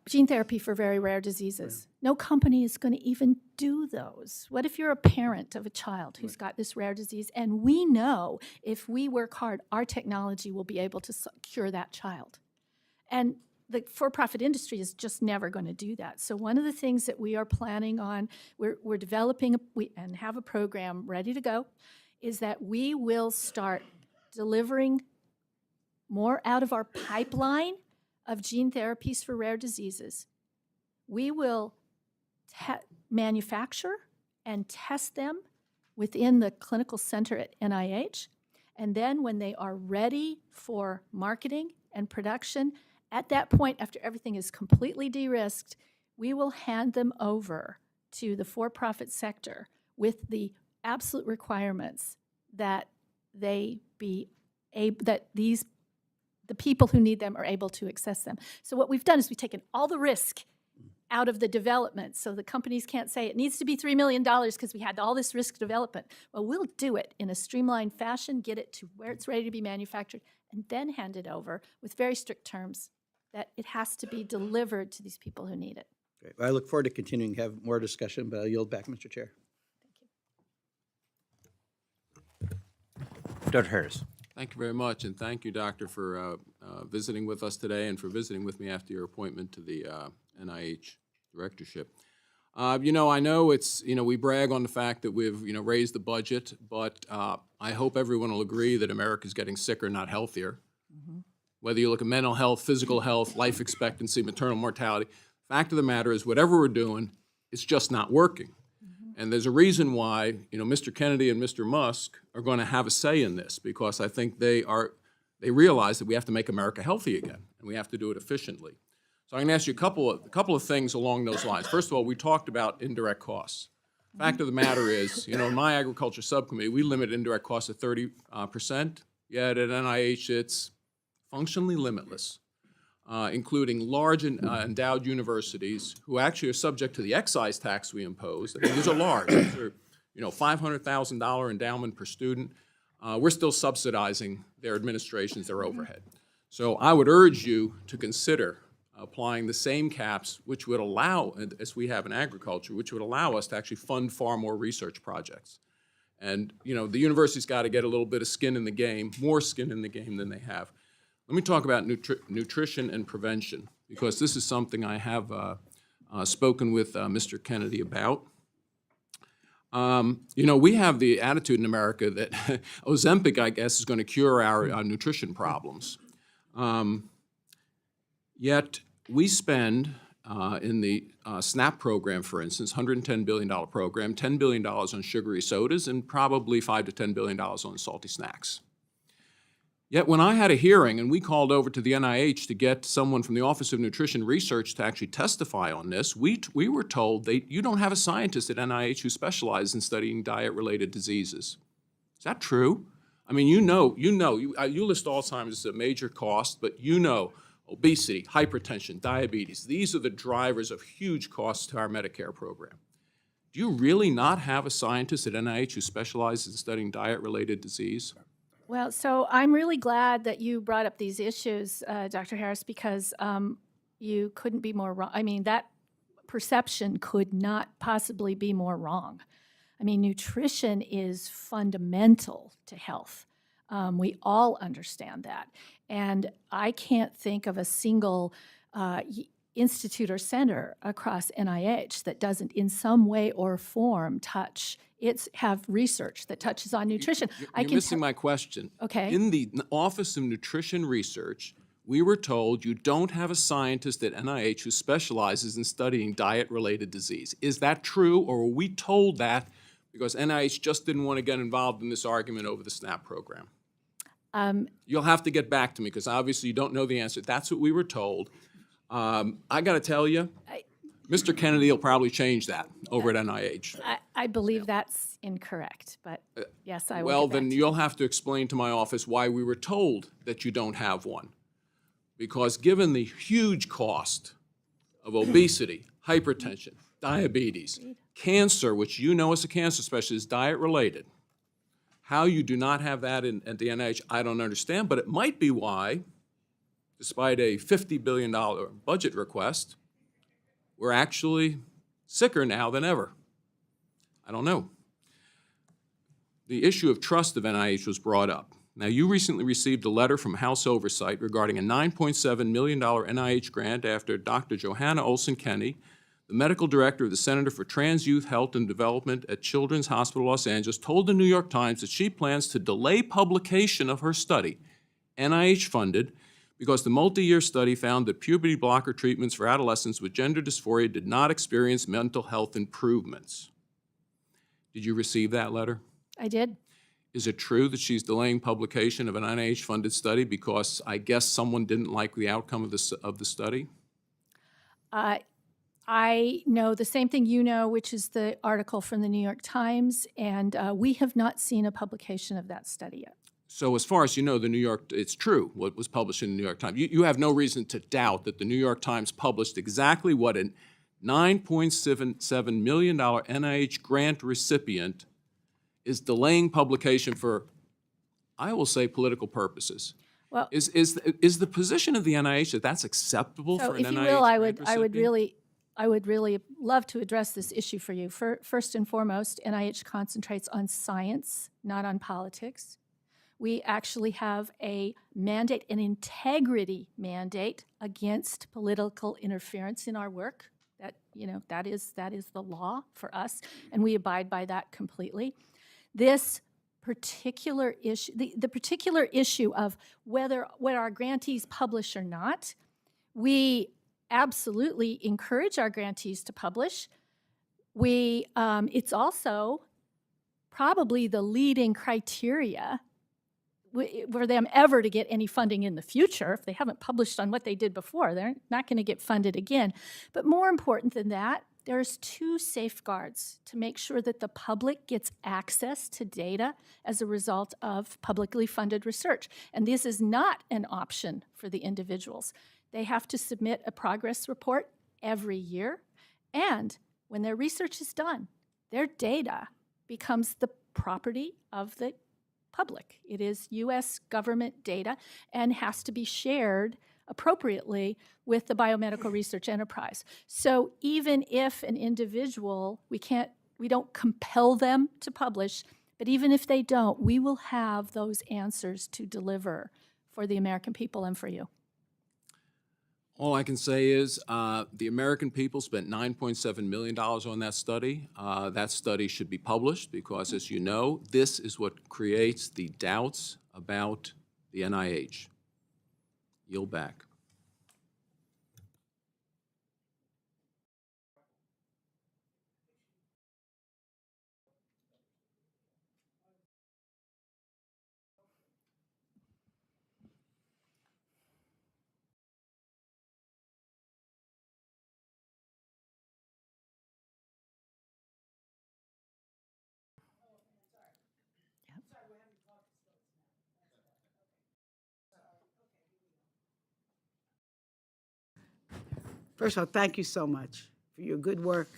Gene therapy for very rare diseases. No company is going to even do those. What if you're a parent of a child who's got this rare disease, and we know if we work hard, our technology will be able to cure that child? And the for-profit industry is just never going to do that. So one of the things that we are planning on, we're developing and have a program ready to go, is that we will start delivering more out of our pipeline of gene therapies for rare diseases. We will manufacture and test them within the clinical center at NIH, and then when they are ready for marketing and production, at that point, after everything is completely de-risked, we will hand them over to the for-profit sector with the absolute requirements that the people who need them are able to access them. So what we've done is we've taken all the risk out of the development, so the companies can't say it needs to be $3 million because we had all this risk development. Well, we'll do it in a streamlined fashion, get it to where it's ready to be manufactured, and then hand it over with very strict terms that it has to be delivered to these people who need it. Great. Well, I look forward to continuing to have more discussion, but I'll yield back, Mr. Chair. Dr. Harris. Thank you very much, and thank you, Doctor, for visiting with us today and for visiting with me after your appointment to the NIH directorship. I know it's, we brag on the fact that we've, raised the budget, but I hope everyone will agree that America's getting sicker, not healthier. Whether you look at mental health, physical health, life expectancy, maternal mortality, fact of the matter is whatever we're doing, it's just not working. And there's a reason why, Mr. Kennedy and Mr. Musk are going to have a say in this, because I think they realize that we have to make America healthy again, and we have to do it efficiently. So I'm going to ask you a couple of things along those lines. First of all, we talked about indirect costs. Fact of the matter is, in my agriculture subcommittee, we limit indirect costs at 30%, yet at NIH it's functionally limitless, including large endowed universities who actually are subject to the excise tax we impose. I mean, these are large. These are, $500,000 endowment per student. We're still subsidizing their administrations, their overhead. So I would urge you to consider applying the same caps, which would allow, as we have in agriculture, which would allow us to actually fund far more research projects. And, the university's got to get a little bit of skin in the game, more skin in the game than they have. Let me talk about nutrition and prevention, because this is something I have spoken with Mr. Kennedy about. We have the attitude in America that Ozempic, I guess, is going to cure our nutrition problems. Yet we spend in the SNAP program, for instance, $110 billion program, $10 billion on sugary sodas, and probably $5 to $10 billion on salty snacks. Yet when I had a hearing and we called over to the NIH to get someone from the Office of Nutrition Research to actually testify on this, we were told you don't have a scientist at NIH who specializes in studying diet-related diseases. Is that true? I mean, you list Alzheimer's as a major cost, but obesity, hypertension, diabetes, these are the drivers of huge costs to our Medicare program. Do you really not have a scientist at NIH who specializes in studying diet-related disease? Well, so I'm really glad that you brought up these issues, Dr. Harris, because you couldn't be more wrong. I mean, that perception could not possibly be more wrong. I mean, nutrition is fundamental to health. We all understand that. And I can't think of a single institute or center across NIH that doesn't in some way or form have research that touches on nutrition. You're missing my question. Okay. In the Office of Nutrition Research, we were told you don't have a scientist at NIH who specializes in studying diet-related disease. Is that true, or were we told that because NIH just didn't want to get involved in this argument over the SNAP program? You'll have to get back to me because obviously you don't know the answer. That's what we were told. I got to tell you, Mr. Kennedy will probably change that over at NIH. I believe that's incorrect, but yes, I will. Well, get back then to you'll have to explain to my office why we were told that you don't have one. Because given the huge cost of obesity, hypertension, diabetes, cancer, which you know as a cancer specialist is diet-related, how you do not have that at the NIH, I don't understand, but it might be why, despite a $50 billion budget request, we're actually sicker now than ever. I don't know. The issue of trust of NIH was brought up. Now, you recently received a letter from House Oversight regarding a $9.7 million NIH grant after Dr. Johanna Olson-Kenny, the medical director of the Center for Trans Youth Health and Development at Children's Hospital Los Angeles, told the New York Times that she plans to delay publication of her study, NIH-funded, because the multi-year study found that puberty blocker treatments for adolescents with gender dysphoria did not experience mental health improvements. Did you receive that letter? I did. Is it true that she's delaying publication of an NIH-funded study because I guess someone didn't like the outcome of the study? I know the same thing you know, which is the article from the New York Times, and we have not seen a publication of that study yet. So as far as you know, it's true what was published in the New York Times. You have no reason to doubt that the New York Times published exactly what a $9.77 million NIH grant recipient is delaying publication for, I will say, political purposes. Well, is the position of the NIH that that's acceptable so for an if you NIH will, grant I would really love to address this issue for you. First and foremost, NIH concentrates on science, not on politics. We actually have a mandate, an integrity mandate against political interference in our work. That is the law for us, and we abide by that completely. This particular issue, the particular issue of whether what our grantees publish or not, we absolutely encourage our grantees to publish. It's also probably the leading criteria for them ever to get any funding in the future. If they haven't published on what they did before, they're not going to get funded again. But more important than that, there's two safeguards to make sure that the public gets access to data as a result of publicly funded research. And this is not an option for the individuals. They have to submit a progress report every year. And when their research is done, their data becomes the property of the public. It is U.S. government data and has to be shared appropriately with the biomedical research enterprise. So even if an individual, we don't compel them to publish, but even if they don't, we will have those answers to deliver for the American people and for you. All I can say is the American people spent $9.7 million on that study. That study should be published because, as you know, this is what creates the doubts about the NIH. Yield back. First of all, thank you so much for your good work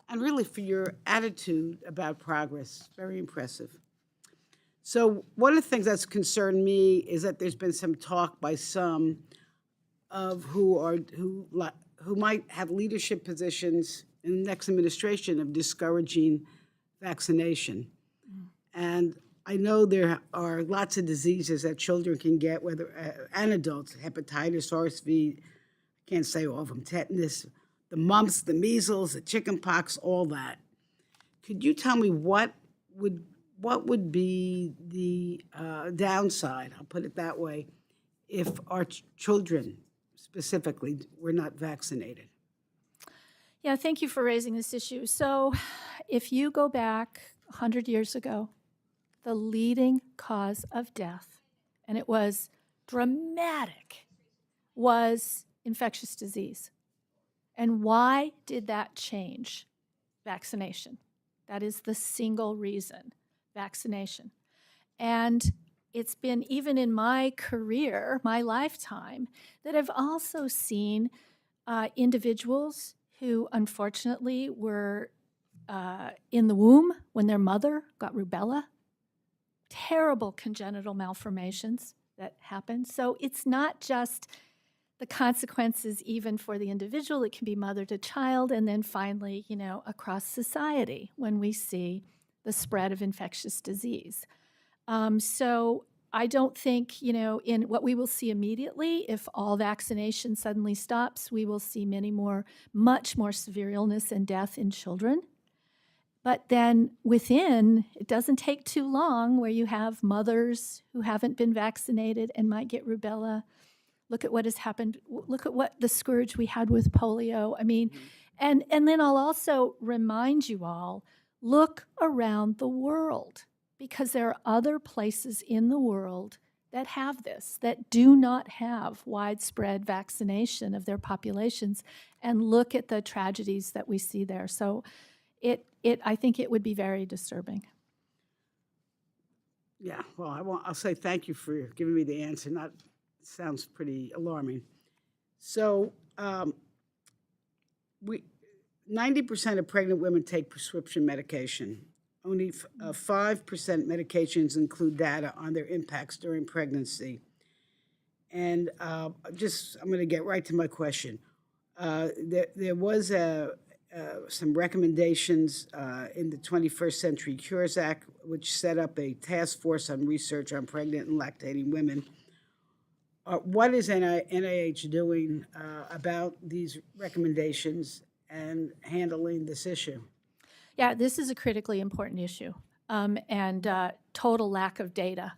and really for your attitude about progress. Very impressive. So one of the things that's concerned me is that there's been some talk by some of who might have leadership positions in the next administration of discouraging vaccination. And I know there are lots of diseases that children can get, whether and adults, hepatitis, RSV, can't say all of them, tetanus, the mumps, the measles, the chicken pox, all that. Could you tell me what would be the downside, I'll put it that way, if our children specifically were not vaccinated? Yeah, thank you for raising this issue. So if you go back 100 years ago, the leading cause of death, and it was dramatic, was infectious disease. And why did that change? Vaccination. That is the single reason, vaccination. And it's been, even in my career, my lifetime, that I've also seen individuals who unfortunately were in the womb when their mother got rubella, terrible congenital malformations that happen. So it's not just the consequences even for the individual, it can be mother to child, and then finally, across society when we see the spread of infectious disease. So I don't think, in what we will see immediately, if all vaccination suddenly stops, we will see much more severe illness and death in children. But then within, it doesn't take too long where you have mothers who haven't been vaccinated and might get rubella. Look at what has happened. Look at what the scourge we had with polio. I mean, and then I'll also remind you all, look around the world, because there are other places in the world that have this, that do not have widespread vaccination of their populations, and look at the tragedies that we see there. So I think it would be very disturbing. Yeah, well, I'll say thank you for giving me the answer. Sounds pretty alarming. So 90% of pregnant women take prescription medication. Only 5% medications include data on their impacts during pregnancy. And I'm going to get right to my question. There was some recommendations in the 21st Century Cures Act, which set up a task force on research on pregnant and lactating women. What is NIH doing about these recommendations and handling this issue? Yeah, this is a critically important issue, and total lack of data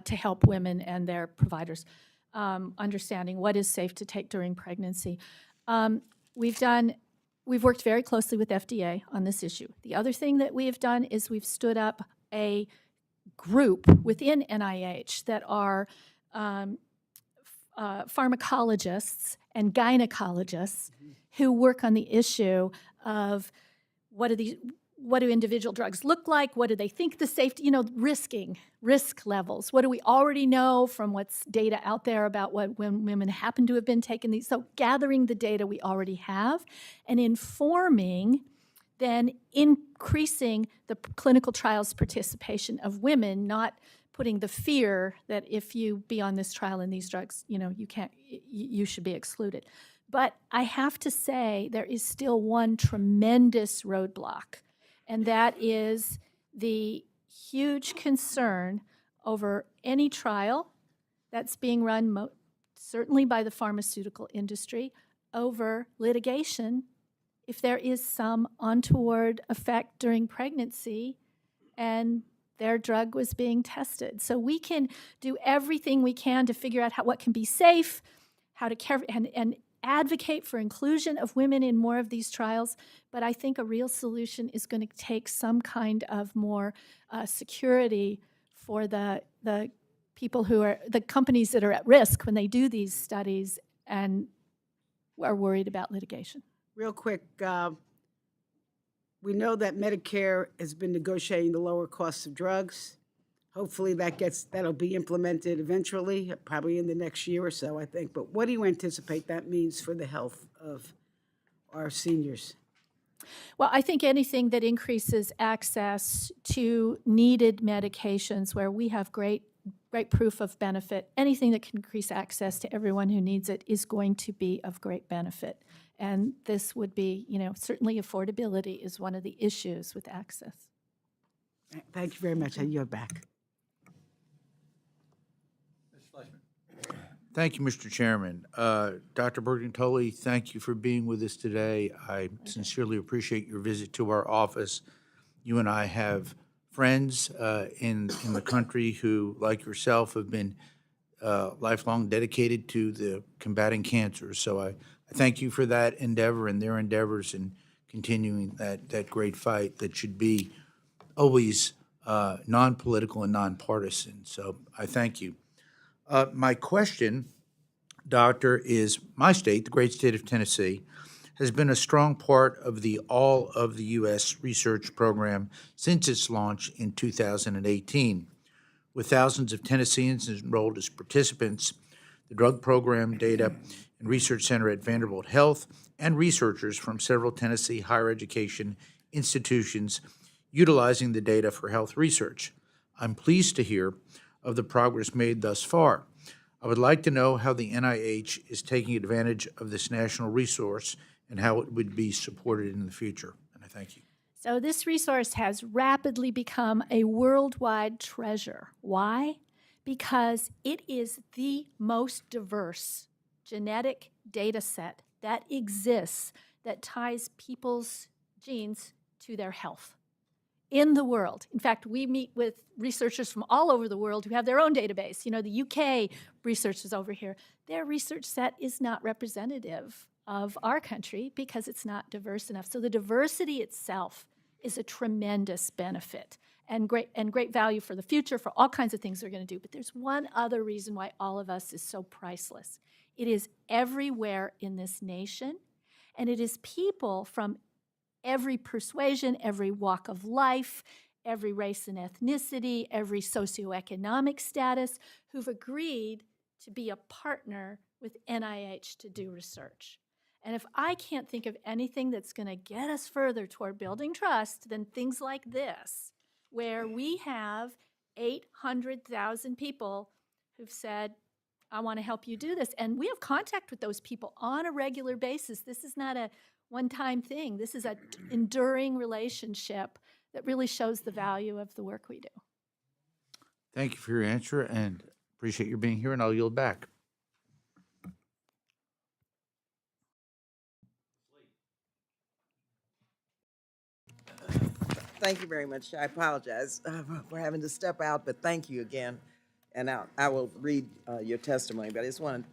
to help women and their providers understanding what is safe to take during pregnancy. We've worked very closely with FDA on this issue. The other thing that we have done is we've stood up a group within NIH that are pharmacologists and gynecologists who work on the issue of what do individual drugs look like? What do they think the safety, risk levels? What do we already know from what's data out there about when women happen to have been taking these? So gathering the data we already have and informing, then increasing the clinical trials participation of women, not putting the fear that if you be on this trial and these drugs, you should be excluded. But I have to say there is still one tremendous roadblock, and that is the huge concern over any trial that's being run certainly by the pharmaceutical industry over litigation if there is some untoward effect during pregnancy and their drug was being tested. So we can do everything we can to figure out what can be safe, how to care, and advocate for inclusion of women in more of these trials, but I think a real solution is going to take some kind of more security for the people who are, the companies that are at risk when they do these studies and are worried about litigation. Real quick, we know that Medicare has been negotiating the lower costs of drugs. Hopefully that'll be implemented eventually, probably in the next year or so, I think. But what do you anticipate that means for the health of our seniors? Well, I think anything that increases access to needed medications where we have great proof of benefit, anything that can increase access to everyone who needs it is going to be of great benefit. And this would be, certainly affordability is one of the issues with access. Thank you very much. I yield back. Thank you, Mr. Chairman. Dr. Bergantoli, thank you for being with us today. I sincerely appreciate your visit to our office. You and I have friends in the country who, like yourself, have been lifelong dedicated to the combating cancer. So I thank you for that endeavor and their endeavors in continuing that great fight that should be always non-political and nonpartisan. So I thank you. My question, Doctor, is my state, the great state of Tennessee, has been a strong part of the All of the U.S. research program since its launch in 2018. With thousands of Tennesseans enrolled as participants, the drug program data and research center at Vanderbilt Health, and researchers from several Tennessee higher education institutions utilizing the data for health research. I'm pleased to hear of the progress made thus far. I would like to know how the NIH is taking advantage of this national resource and how it would be supported in the future. And I thank you. So this resource has rapidly become a worldwide treasure. Why? Because it is the most diverse genetic data set that exists that ties people's genes to their health in the world. In fact, we meet with researchers from all over the world who have their own database. The UK researchers over here, their research set is not representative of our country because it's not diverse enough. So the diversity itself is a tremendous benefit and great value for the future for all kinds of things we're going to do. But there's one other reason why all of us is so priceless. It is everywhere in this nation, and it is people from every persuasion, every walk of life, every race and ethnicity, every socioeconomic status who've agreed to be a partner with NIH to do research. And if I can't think of anything that's going to get us further toward building trust than things like this, where we have 800,000 people who've said, I want to help you do this. And we have contact with those people on a regular basis. This is not a one-time thing. This is an enduring relationship that really shows the value of the work we do. Thank you for your answer and appreciate your being here, and I'll yield back. Thank you very much. I apologize for having to step out, but thank you again. And I will read your testimony, but I just want to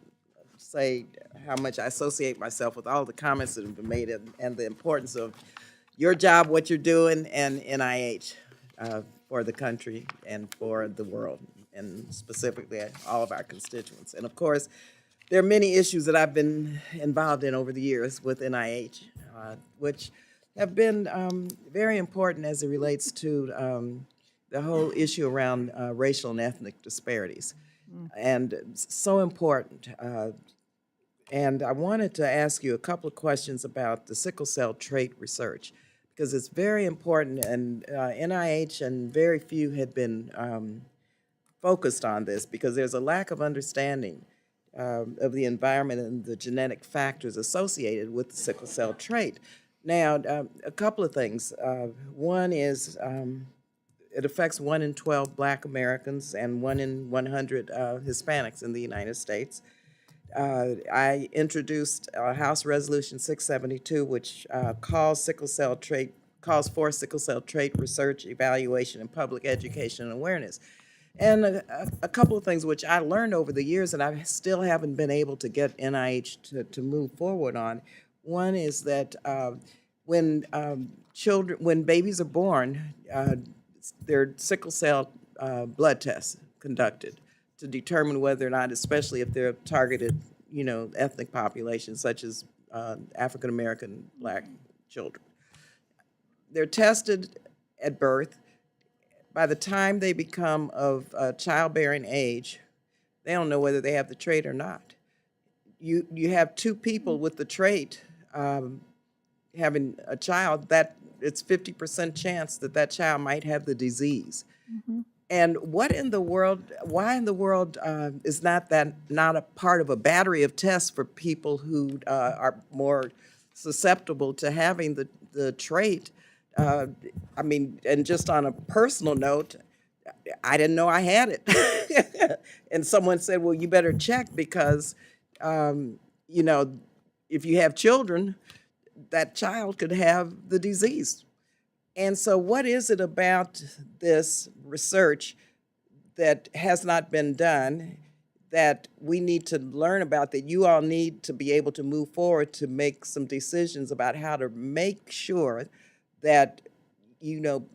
say how much I associate myself with all the comments that have been made and the importance of your job, what you're doing, and NIH for the country and for the world, and specifically all of our constituents. And of course, there are many issues that I've been involved in over the years with NIH, which have been very important as it relates to the whole issue around racial and ethnic disparities. And so important. And I wanted to ask you a couple of questions about the sickle cell trait research, because it's very important, and NIH and very few had been focused on this because there's a lack of understanding of the environment and the genetic factors associated with the sickle cell trait. Now, a couple of things. One is it affects 1 in 12 Black Americans and 1 in 100 Hispanics in the United States. I introduced House Resolution 672, which calls for sickle cell trait research, evaluation, and public education and awareness. And a couple of things which I learned over the years and I still haven't been able to get NIH to move forward on. One is that when babies are born, there are sickle cell blood tests conducted to determine whether or not, especially if they're targeted, ethnic populations such as African American Black children. They're tested at birth. by the time they become of childbearing age, they don't know whether they have the trait or not. You have two people with the trait having a child, that it's 50% chance that that child might have the disease. And what in the world, why in the world is not a part of a battery of tests for people who are more susceptible to having the trait? I mean, and just on a personal note, I didn't know I had it. And someone said, well, you better check because, you know, if you have children, that child could have the disease. And so what is it about this research that has not been done that we need to learn about, that you all need to be able to move forward to make some decisions about how to make sure that, you know,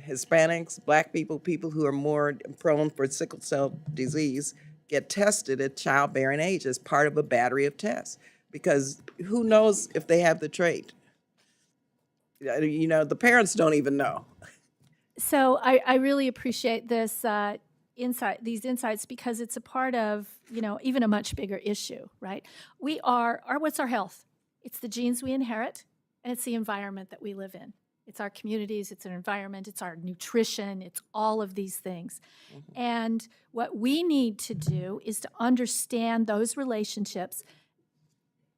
Hispanics, Black people, people who are more prone for sickle cell disease get tested at childbearing age as part of a battery of tests? Because who knows if they have the trait? You know, the parents don't even know. So I really appreciate this these insights, because it's a part of, you know, even a much bigger issue, right? What's our health? It's the genes we inherit, and it's the environment that we live in. It's our communities, it's our environment, it's our nutrition, it's all of these things. And what we need to do is to understand those relationships,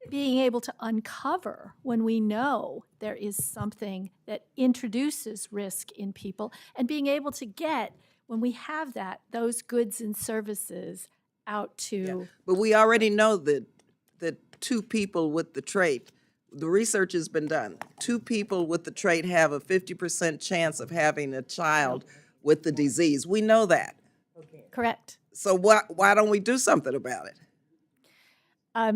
being able to uncover when we know there is something that introduces risk in people, and being able to get, when we have that, those goods and services out to. But we already know that two people with the trait, the research has been done, two people with the trait have a 50% chance of having a child with the disease. We know that. Correct. So why don't we do something about it? I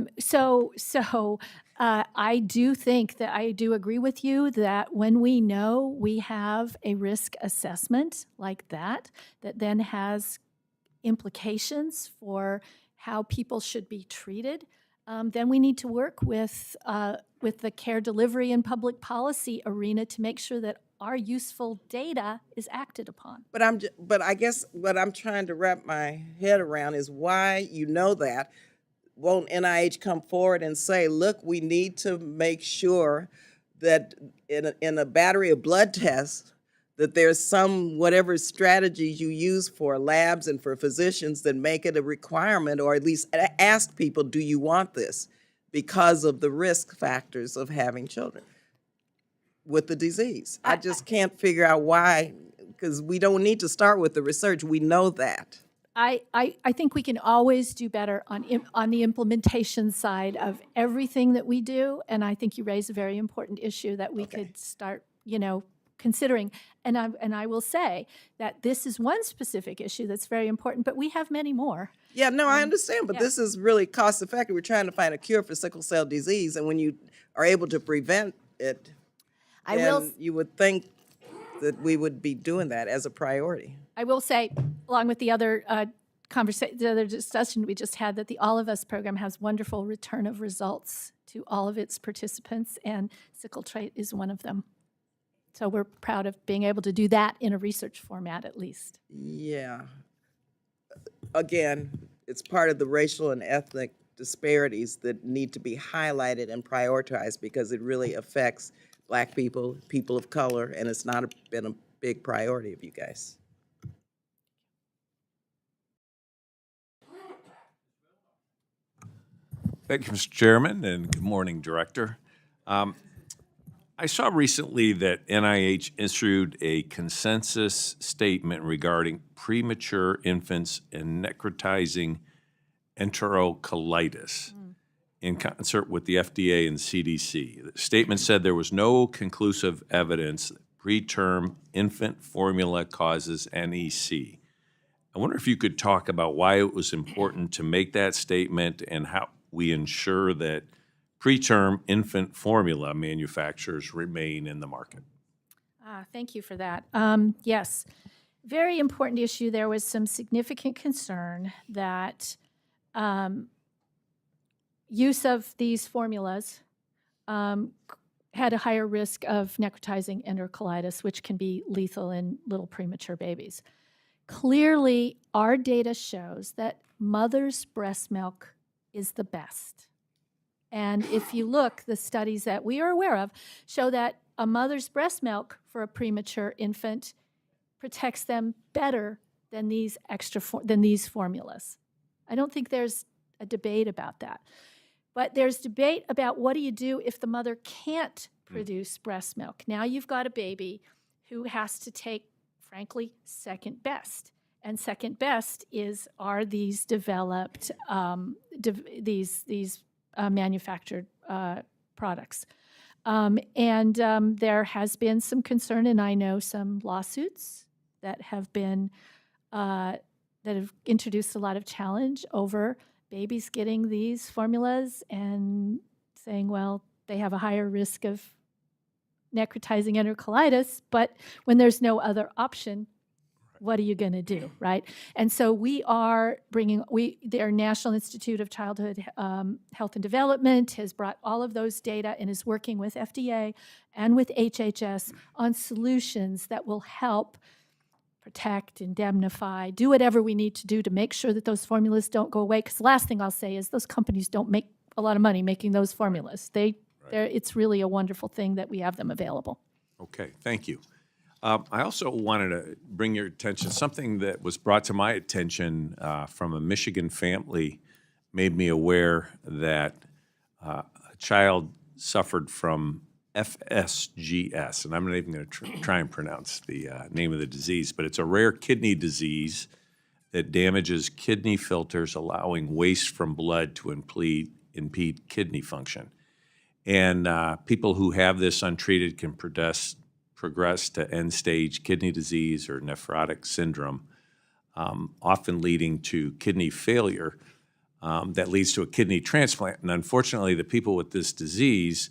do think that I do agree with you that when we know we have a risk assessment like that, that then has implications for how people should be treated, then we need to work with the care delivery and public policy arena to make sure that our useful data is acted upon. But I guess what I'm trying to wrap my head around is why, you know, that won't NIH come forward and say, look, we need to make sure that in a battery of blood tests, that there's some, whatever strategies you use for labs and for physicians that make it a requirement, or at least ask people, do you want this? Because of the risk factors of having children with the disease. I just can't figure out why, because we don't need to start with the research. We know that. I think we can always do better on the implementation side of everything that we do, and I think you raise a very important issue that we could start, you know, considering. And I will say that this is one specific issue that's very important, but we have many more. Yeah, no, I understand, but this is really cost effective. We're trying to find a cure for sickle cell disease, and when you are able to prevent it, you would think that we would be doing that as a priority. I will say, along with the other the other discussion we just had, that the All of Us program has wonderful return of results to all of its participants, and sickle trait is one of them. So we're proud of being able to do that in a research format, at least. Yeah. Again, it's part of the racial and ethnic disparities that need to be highlighted and prioritized, because it really affects Black people, people of color, and it's not been a big priority of you guys. Thank you, Mr. Chairman, and good morning, Director. I saw recently that NIH issued a consensus statement regarding premature infants and necrotizing enterocolitis in concert with the FDA and CDC. The statement said there was no conclusive evidence that preterm infant formula causes NEC. I wonder if you could talk about why it was important to make that statement and how we ensure that preterm infant formula manufacturers remain in the market. Thank you for that. Yes, very important issue. There was some significant concern that use of these formulas had a higher risk of necrotizing enterocolitis, which can be lethal in little premature babies. Clearly, our data shows that mother's breast milk is the best. And if you look, the studies that we are aware of show that a mother's breast milk for a premature infant protects them better than these formulas. I don't think there's a debate about that. But there's debate about what do you do if the mother can't produce breast milk. Now you've got a baby who has to take, frankly, second best. And second best are these developed, manufactured products. There has been some concern, and I know some lawsuits that have been that have introduced a lot of challenge over babies getting these formulas and saying, well, they have a higher risk of necrotizing enterocolitis, but when there's no other option, what are you going to do, right? And so we are bringing, their National Institute of Childhood Health and Development has brought all of those data and is working with FDA and with HHS on solutions that will help protect, indemnify, do whatever we need to do to make sure that those formulas don't go away. Because the last thing I'll say is those companies don't make a lot of money making those formulas. It's really a wonderful thing that we have them available. Okay, thank you. I also wanted to bring your attention, something that was brought to my attention from a Michigan family made me aware that a child suffered from FSGS, and I'm not even going to try and pronounce the name of the disease, but it's a rare kidney disease that damages kidney filters, allowing waste from blood to impede kidney function. And people who have this untreated can progress to end-stage kidney disease or nephrotic syndrome, often leading to kidney failure that leads to a kidney transplant. And unfortunately, the people with this disease,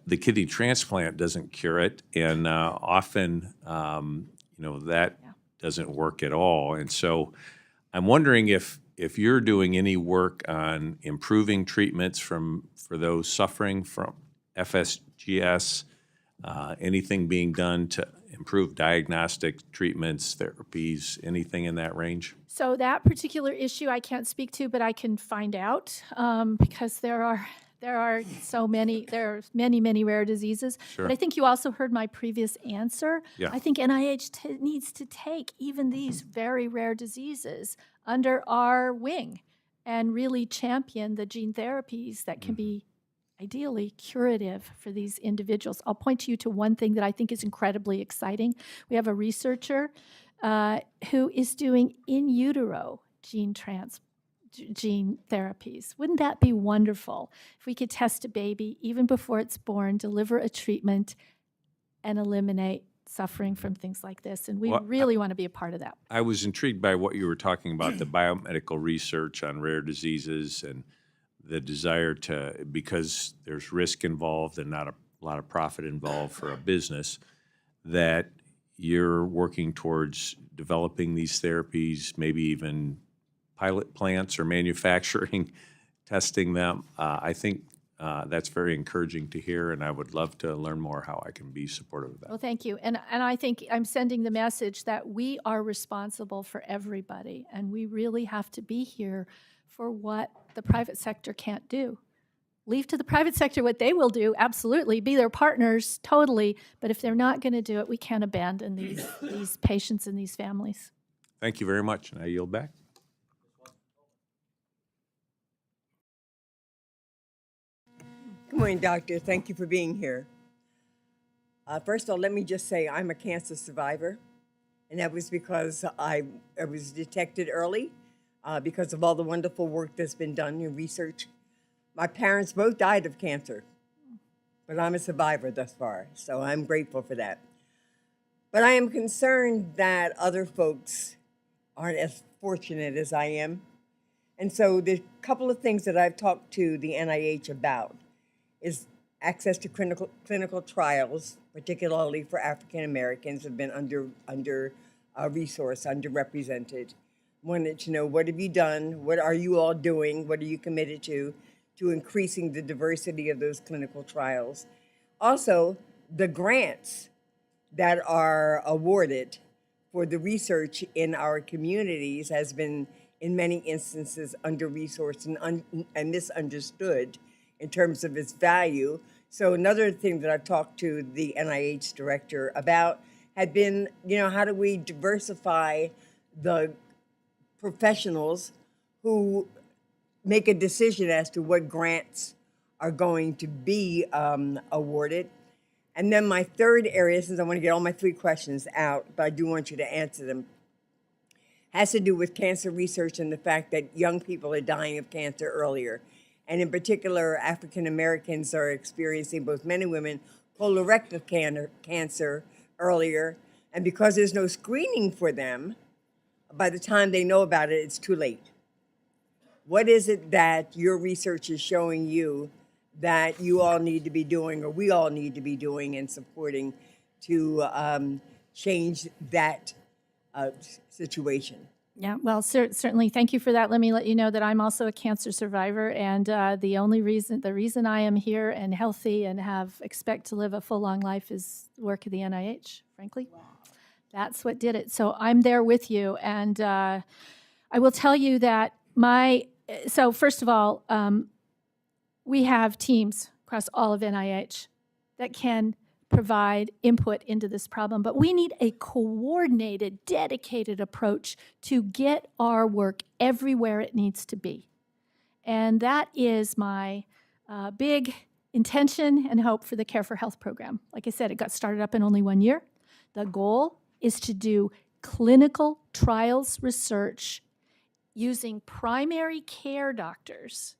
the kidney transplant doesn't cure it, and often, that doesn't work at all. And so I'm wondering if you're doing any work on improving treatments for those suffering from FSGS, anything being done to improve diagnostic treatments, therapies, anything in that range? So that particular issue I can't speak to, but I can find out because there are many rare diseases. Sure. But I think you also heard my previous answer. Yeah. I think NIH needs to take even these very rare diseases under our wing and really champion the gene therapies that can be ideally curative for these individuals. I'll point you to one thing that I think is incredibly exciting. We have a researcher who is doing in utero gene therapies. Wouldn't that be wonderful if we could test a baby even before it's born, deliver a treatment, and eliminate suffering from things like this? And we really want to be a part of that. I was intrigued by what you were talking about, the biomedical research on rare diseases and the desire to, because there's risk involved and not a lot of profit involved for a business, that you're working towards developing these therapies, maybe even pilot plants or manufacturing, testing them. I think that's very encouraging to hear, and I would love to learn more how I can be supportive of that. Well, thank you. And I think I'm sending the message that we are responsible for everybody, and we really have to be here for what the private sector can't do. Leave to the private sector what they will do, absolutely, be their partners, totally, but if they're not going to do it, we can't abandon these patients and these families. Thank you very much, and I yield back. Good morning, doctor. Thank you for being here. First of all, let me just say I'm a cancer survivor, and that was because I was detected early because of all the wonderful work that's been done in research. My parents both died of cancer, but I'm a survivor thus far, so I'm grateful for that. But I am concerned that other folks aren't as fortunate as I am. And so the couple of things that I've talked to the NIH about is access to clinical trials, particularly for African Americans, have been under-resourced, underrepresented. Wanted to know, what have you done? What are you all doing? What are you committed to increasing the diversity of those clinical trials? Also, the grants that are awarded for the research in our communities has been, in many instances, under-resourced and misunderstood in terms of its value. So another thing that I've talked to the NIH director about had been, how do we diversify the professionals who make a decision as to what grants are going to be awarded. And then my third area, since I want to get all my three questions out, but I do want you to answer them, has to do with cancer research and the fact that young people are dying of cancer earlier. And in particular, African Americans are experiencing, both men and women, colorectal cancer earlier. And because there's no screening for them, by the time they know about it, it's too late. What is it that your research is showing you that you all need to be doing, or we all need to be doing and supporting to change that situation? Yeah, well, certainly. Thank you for that. Let me let you know that I'm also a cancer survivor, and the reason I am here and healthy and expect to live a full, long life is the work of the NIH, frankly. Wow. That's what did it. So I'm there with you, and I will tell you that so first of all, we have teams across all of NIH that can provide input into this problem, but we need a coordinated, dedicated approach to get our work everywhere it needs to be. And that is my big intention and hope for the Care for Health program. Like I said, it got started up in only 1 year. The goal is to do clinical trials research using primary care doctors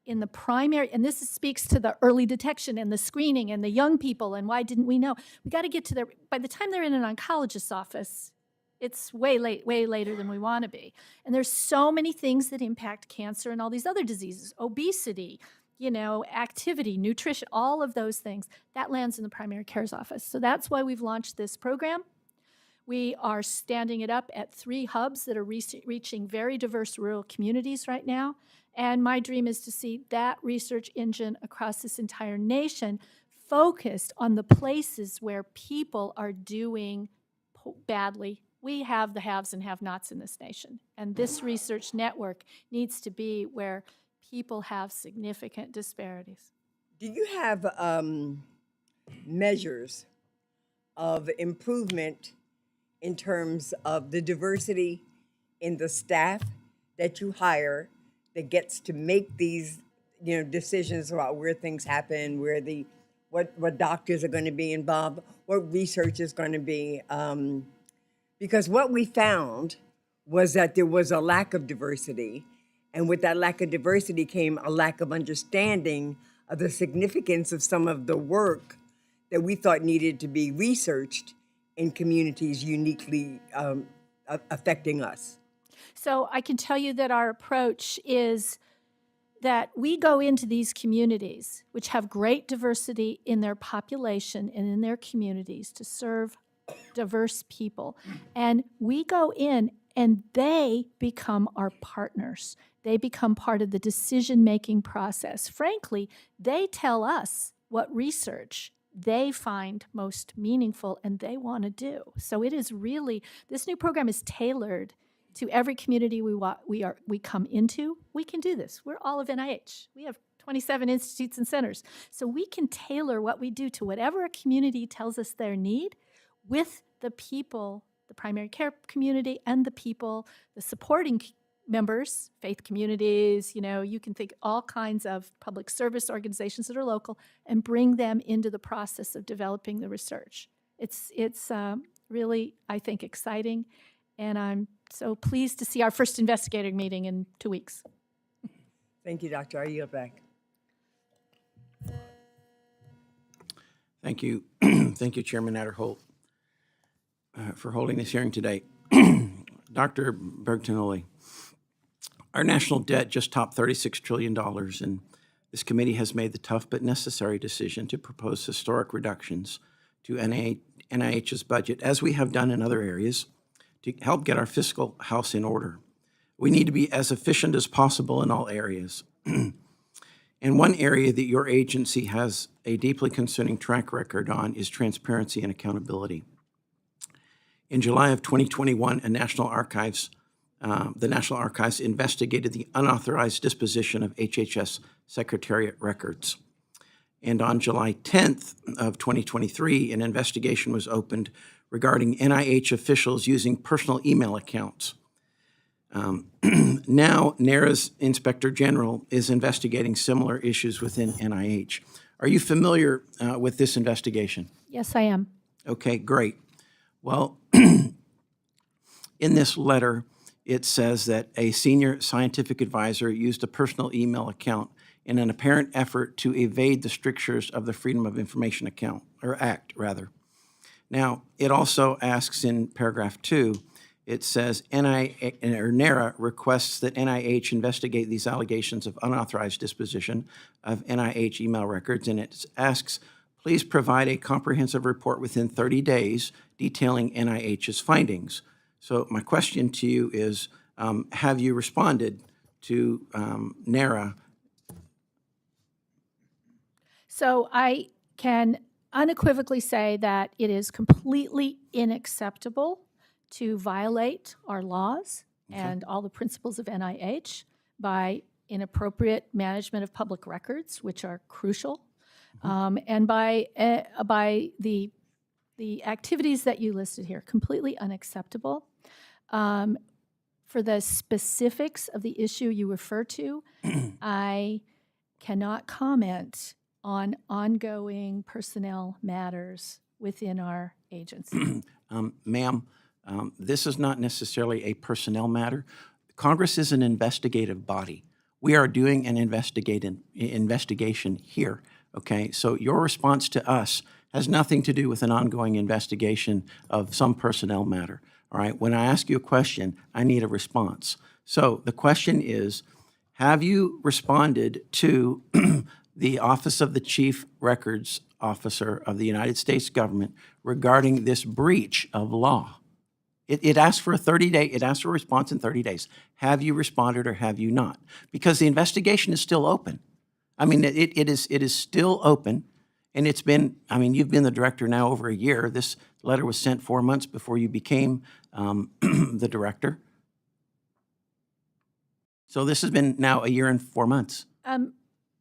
in the primary, and this speaks to the early detection and the screening and the young people and why didn't we know? We got to get to by the time they're in an oncologist's office, it's way later than we want to be. And there's so many things that impact cancer and all these other diseases, obesity, activity, nutrition, all of those things, that lands in the primary care's office. So that's why we've launched this program. We are standing it up at 3 hubs that are reaching very diverse rural communities right now. And my dream is to see that research engine across this entire nation focused on the places where people are doing badly. We have the haves and have-nots in this nation. And this research network needs to be where people have significant disparities. Do you have measures of improvement in terms of the diversity in the staff that you hire that gets to make these, decisions about where things happen, what doctors are going to be involved, what research is going to be? Because what we found was that there was a lack of diversity, and with that lack of diversity came a lack of understanding of the significance of some of the work that we thought needed to be researched in communities uniquely affecting us. So I can tell you that our approach is that we go into these communities, which have great diversity in their population and in their communities, to serve diverse people. And we go in and they become our partners. They become part of the decision-making process. Frankly, they tell us what research they find most meaningful and they want to do. So it is really, this new program is tailored to every community we come into. We can do this. We're all of NIH. We have 27 institutes and centers. So we can tailor what we do to whatever a community tells us their need with the people, the primary care community and the people, the supporting members, faith communities, you can think all kinds of public service organizations that are local, and bring them into the process of developing the research. It's really, I think, exciting, and I'm so pleased to see our first investigator meeting in 2 weeks. Thank you, Doctor. I yield back. Thank you. Thank you, Chairman Aderholt, for holding this hearing today. Dr. Bergtanoli, our national debt just topped $36 trillion, and this committee has made the tough but necessary decision to propose historic reductions to NIH's budget, as we have done in other areas, to help get our fiscal house in order. We need to be as efficient as possible in all areas. And one area that your agency has a deeply concerning track record on is transparency and accountability. In July of 2021, the National Archives investigated the unauthorized disposition of HHS Secretariat records. And on July 10th of 2023, an investigation was opened regarding NIH officials using personal email accounts. Now, NARA's Inspector General is investigating similar issues within NIH. Are you familiar with this investigation? Yes, I am. Okay, great. Well, in this letter, it says that a senior scientific advisor used a personal email account in an apparent effort to evade the strictures of the Freedom of Information Act. Now, it also asks in paragraph 2, it says NARA requests that NIH investigate these allegations of unauthorized disposition of NIH email records, and it asks, please provide a comprehensive report within 30 days detailing NIH's findings. So my question to you is, have you responded to NARA? So I can unequivocally say that it is completely unacceptable to violate our laws and all the principles of NIH by inappropriate management of public records, which are crucial, and by the activities that you listed here, completely unacceptable. For the specifics of the issue you refer to, I cannot comment on ongoing personnel matters within our agency. Ma'am, this is not necessarily a personnel matter. Congress is an investigative body. We are doing an investigation here, okay? So your response to us has nothing to do with an ongoing investigation of some personnel matter, all right? When I ask you a question, I need a response. So the question is, have you responded to the Office of the Chief Records Officer of the United States government regarding this breach of law? It asks for a response in 30 days. Have you responded or have you not? Because the investigation is still open. I mean, it is still open, and it's been, I mean, you've been the director now over a year. This letter was sent 4 months before you became the director. So this has been now a year and 4 months.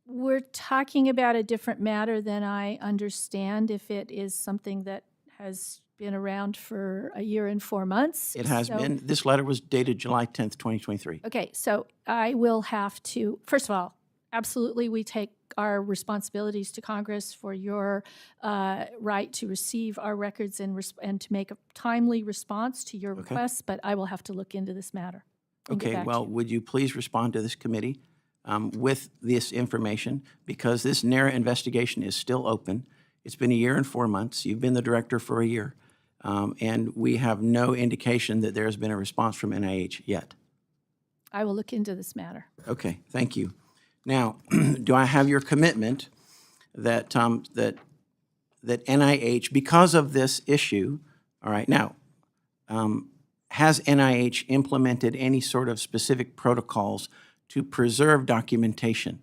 We're talking about a different matter than I understand if it is something that has been around for a year and 4 months. It has been. This letter was dated July 10th, 2023. Okay, so I will have to, first of all, absolutely, we take our responsibilities to Congress for your right to receive our records and to make a timely response to your requests, but I will have to look into this matter. Okay, well, would you please respond to this committee with this information? Because this NARA investigation is still open. It's been a year and 4 months. You've been the director for a year. And we have no indication that there has been a response from NIH yet. I will look into this matter. Okay, thank you. Now, do I have your commitment that that NIH, because of this issue, all right, now, has NIH implemented any sort of specific protocols to preserve documentation,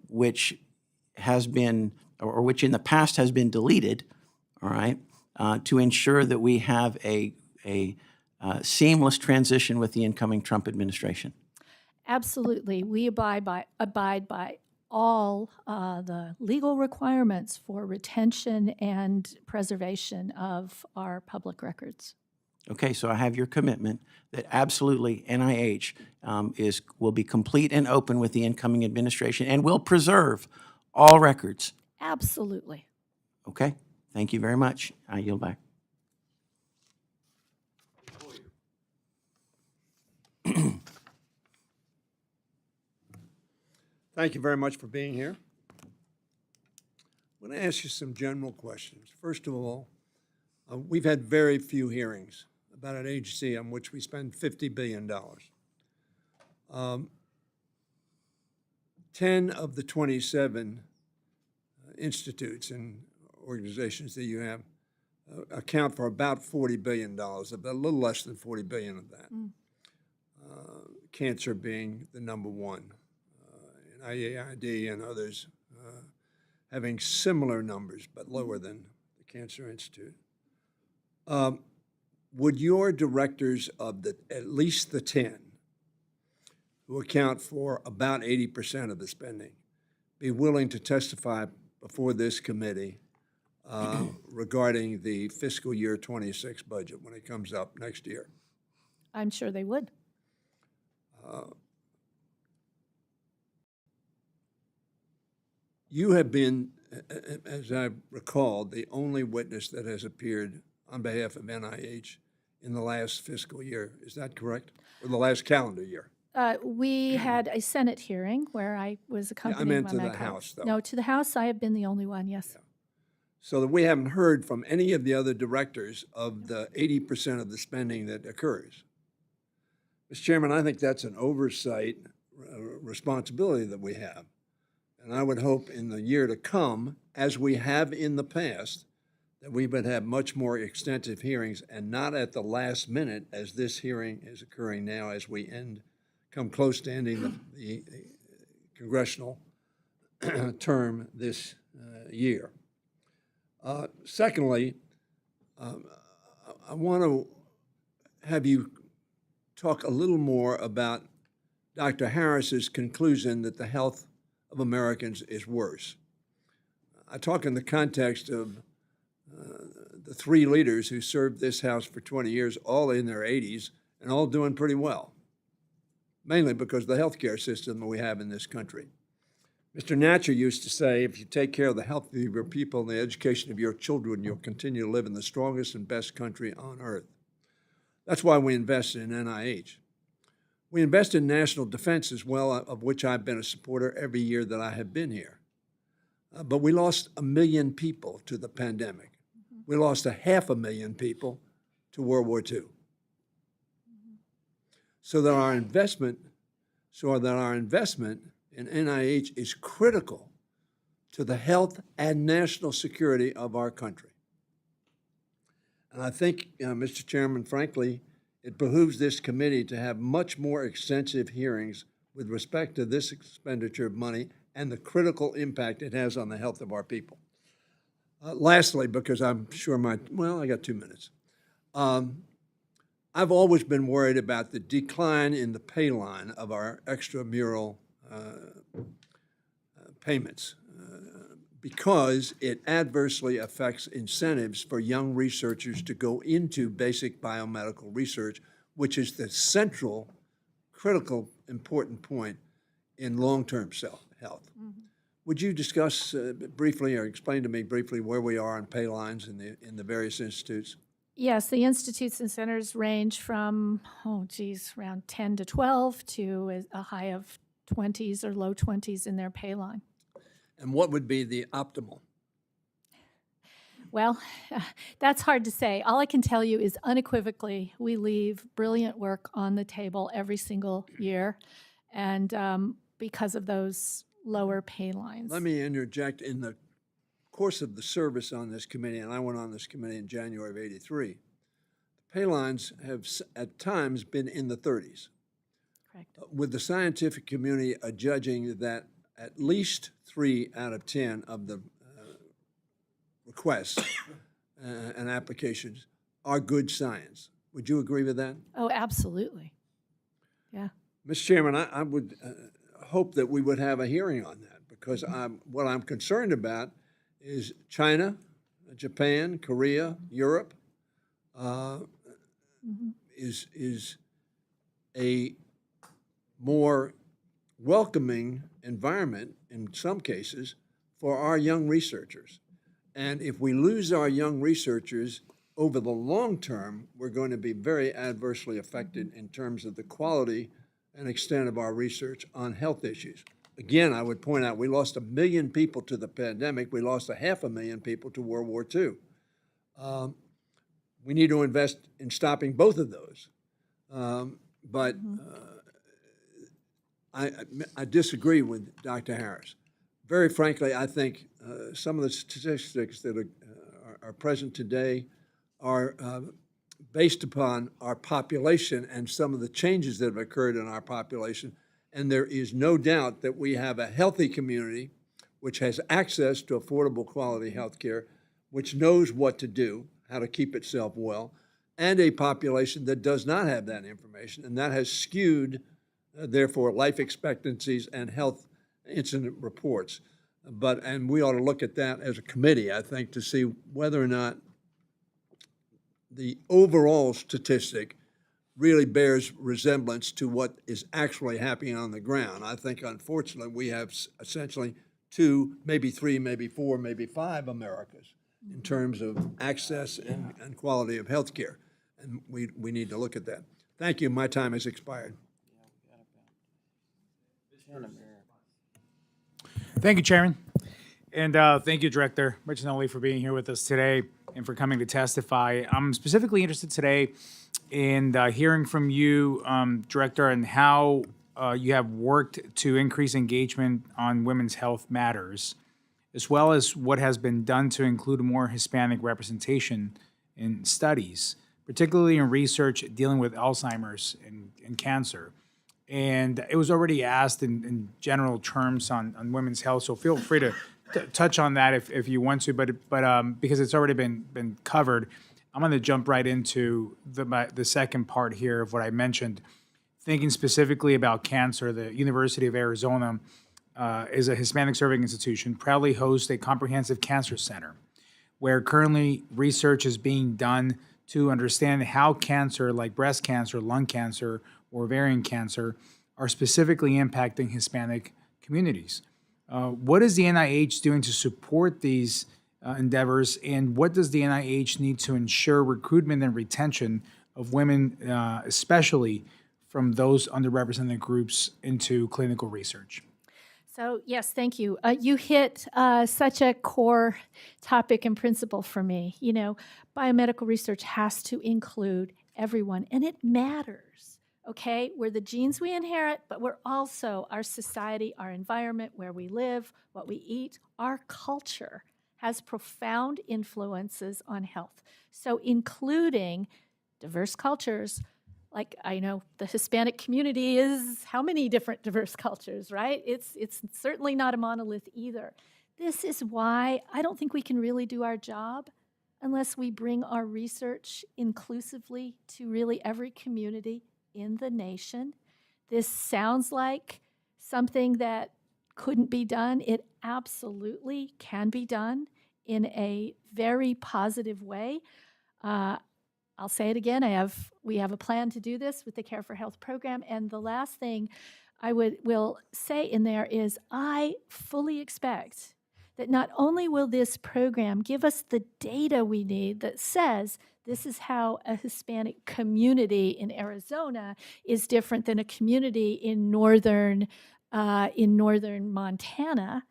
which has been, or which in the past has been deleted, all right, to ensure that we have a seamless transition with the incoming Trump administration? Absolutely. We abide by all the legal requirements for retention and preservation of our public records. Okay, so I have your commitment that absolutely NIH will be complete and open with the incoming administration and will preserve all records. Absolutely. Okay, thank you very much. I yield back. Thank you very much for being here. I'm going to ask you some general questions. First of all, we've had very few hearings about an agency on which we spend $50 billion. 10 of the 27 institutes and organizations that you have account for about $40 billion, a little less than $40 billion of that. Cancer being the number one and IAID and others having similar numbers but lower than the Cancer Institute. Would your directors of at least the 10 who account for about 80% of the spending be willing to testify before this committee regarding the fiscal year 26 budget when it comes up next year? I'm sure they would. You have been, as I recall, the only witness that has appeared on behalf of NIH in the last fiscal year. Is that correct? Or the last calendar year? We had a Senate hearing where I was accompanied meant by to my the colleagues. House, though. No, to the House, I have been the only one, yes. So that we haven't heard from any of the other directors of the 80% of the spending that occurs. Mr. Chairman, I think that's an oversight responsibility that we have. And I would hope in the year to come, as we have in the past, that we would have much more extensive hearings and not at the last minute as this hearing is occurring now as we come close to ending the congressional term this year. Secondly, I want to have you talk a little more about Dr. Harris's conclusion that the health of Americans is worse. I talk in the context of the three leaders who served this House for 20 years, all in their 80s, and all doing pretty well, mainly because of the healthcare system that we have in this country. Mr. Natcher used to say, if you take care of the health of your people and the education of your children, you'll continue to live in the strongest and best country on earth. That's why we invest in NIH. We invest in national defense as well, of which I've been a supporter every year that I have been here. But we lost 1 million people to the pandemic. We lost 500,000 people to World War II. So that our investment in NIH is critical to the health and national security of our country. And I think, Mr. Chairman, frankly, it behooves this committee to have much more extensive hearings with respect to this expenditure of money and the critical impact it has on the health of our people. Lastly, because I'm sure I got 2 minutes. I've always been worried about the decline in the pay line of our extramural payments because it adversely affects incentives for young researchers to go into basic biomedical research, which is the central, critical, important point in long-term health. Mm-hmm. Would you discuss briefly or explain to me briefly where we are on pay lines in the various institutes? Yes, the institutes and centers range from, around 10 to 12 to a high of 20s or low 20s in their pay line. And what would be the optimal? Well, that's hard to say. All I can tell you is unequivocally, we leave brilliant work on the table every single year, and because of those lower pay lines. Let me interject. In the course of the service on this committee, and I went on this committee in January of '83, the pay lines have at times been in the 30s. Correct. With the scientific community judging that at least 3 out of 10 of the requests and applications are good science. Would you agree with that? Oh, absolutely. Yeah. Mr. Chairman, I would hope that we would have a hearing on that because what I'm concerned about is China, Japan, Korea, Europe is a more welcoming environment in some cases for our young researchers. And if we lose our young researchers over the long term, we're going to be very adversely affected in terms of the quality and extent of our research on health issues. Again, I would point out we lost 1 million people to the pandemic. We lost 500,000 people to World War II. We need to invest in stopping both of those. I disagree with Dr. Harris. Very frankly, I think some of the statistics that are present today are based upon our population and some of the changes that have occurred in our population And there is no doubt that we have a healthy community which has access to affordable quality health care, which knows what to do, how to keep itself well, and a population that does not have that information. And that has skewed, therefore, life expectancies and health incident reports. And we ought to look at that as a committee, I think, to see whether or not the overall statistic really bears resemblance to what is actually happening on the ground. I think, unfortunately, we have essentially 2, maybe 3, maybe 4, maybe 5 Americas in terms of access and quality of health care. And we need to look at that. Thank you. My time has expired. Thank you, Chairman. And thank you, Director Maternal, for being here with us today and for coming to testify. I'm specifically interested today in hearing from you, Director, and how you have worked to increase engagement on women's health matters, as well as what has been done to include more Hispanic representation in studies, particularly in research dealing with Alzheimer's and cancer. And it was already asked in general terms on women's health, so feel free to touch on that if you want to, but because it's already been covered, I'm going to jump right into the second part here of what I mentioned. Thinking specifically about cancer, the University of Arizona is a Hispanic serving institution, proudly hosts a comprehensive cancer center, where currently research is being done to understand how cancer, like breast cancer, lung cancer, or ovarian cancer, are specifically impacting Hispanic communities. What is the NIH doing to support these endeavors, and what does the NIH need to ensure recruitment and retention of women, especially from those underrepresented groups, into clinical research? So yes, thank you. You hit such a core topic and principle for me. You know, biomedical research has to include everyone, and it matters, okay? We're the genes we inherit, but we're also our society, our environment, where we live, what we eat, our culture has profound influences on health. So including diverse cultures, like I know the Hispanic community is how many different diverse cultures, right? It's certainly not a monolith either. This is why I don't think we can really do our job unless we bring our research inclusively to really every community in the nation. This sounds like something that couldn't be done. It absolutely can be done in a very positive way. I'll say it again. We have a plan to do this with the Care for Health program. And the last thing I will say in there is I fully expect that not only will this program give us the data we need that says this is how a Hispanic community in Arizona is different than a community in northern Montana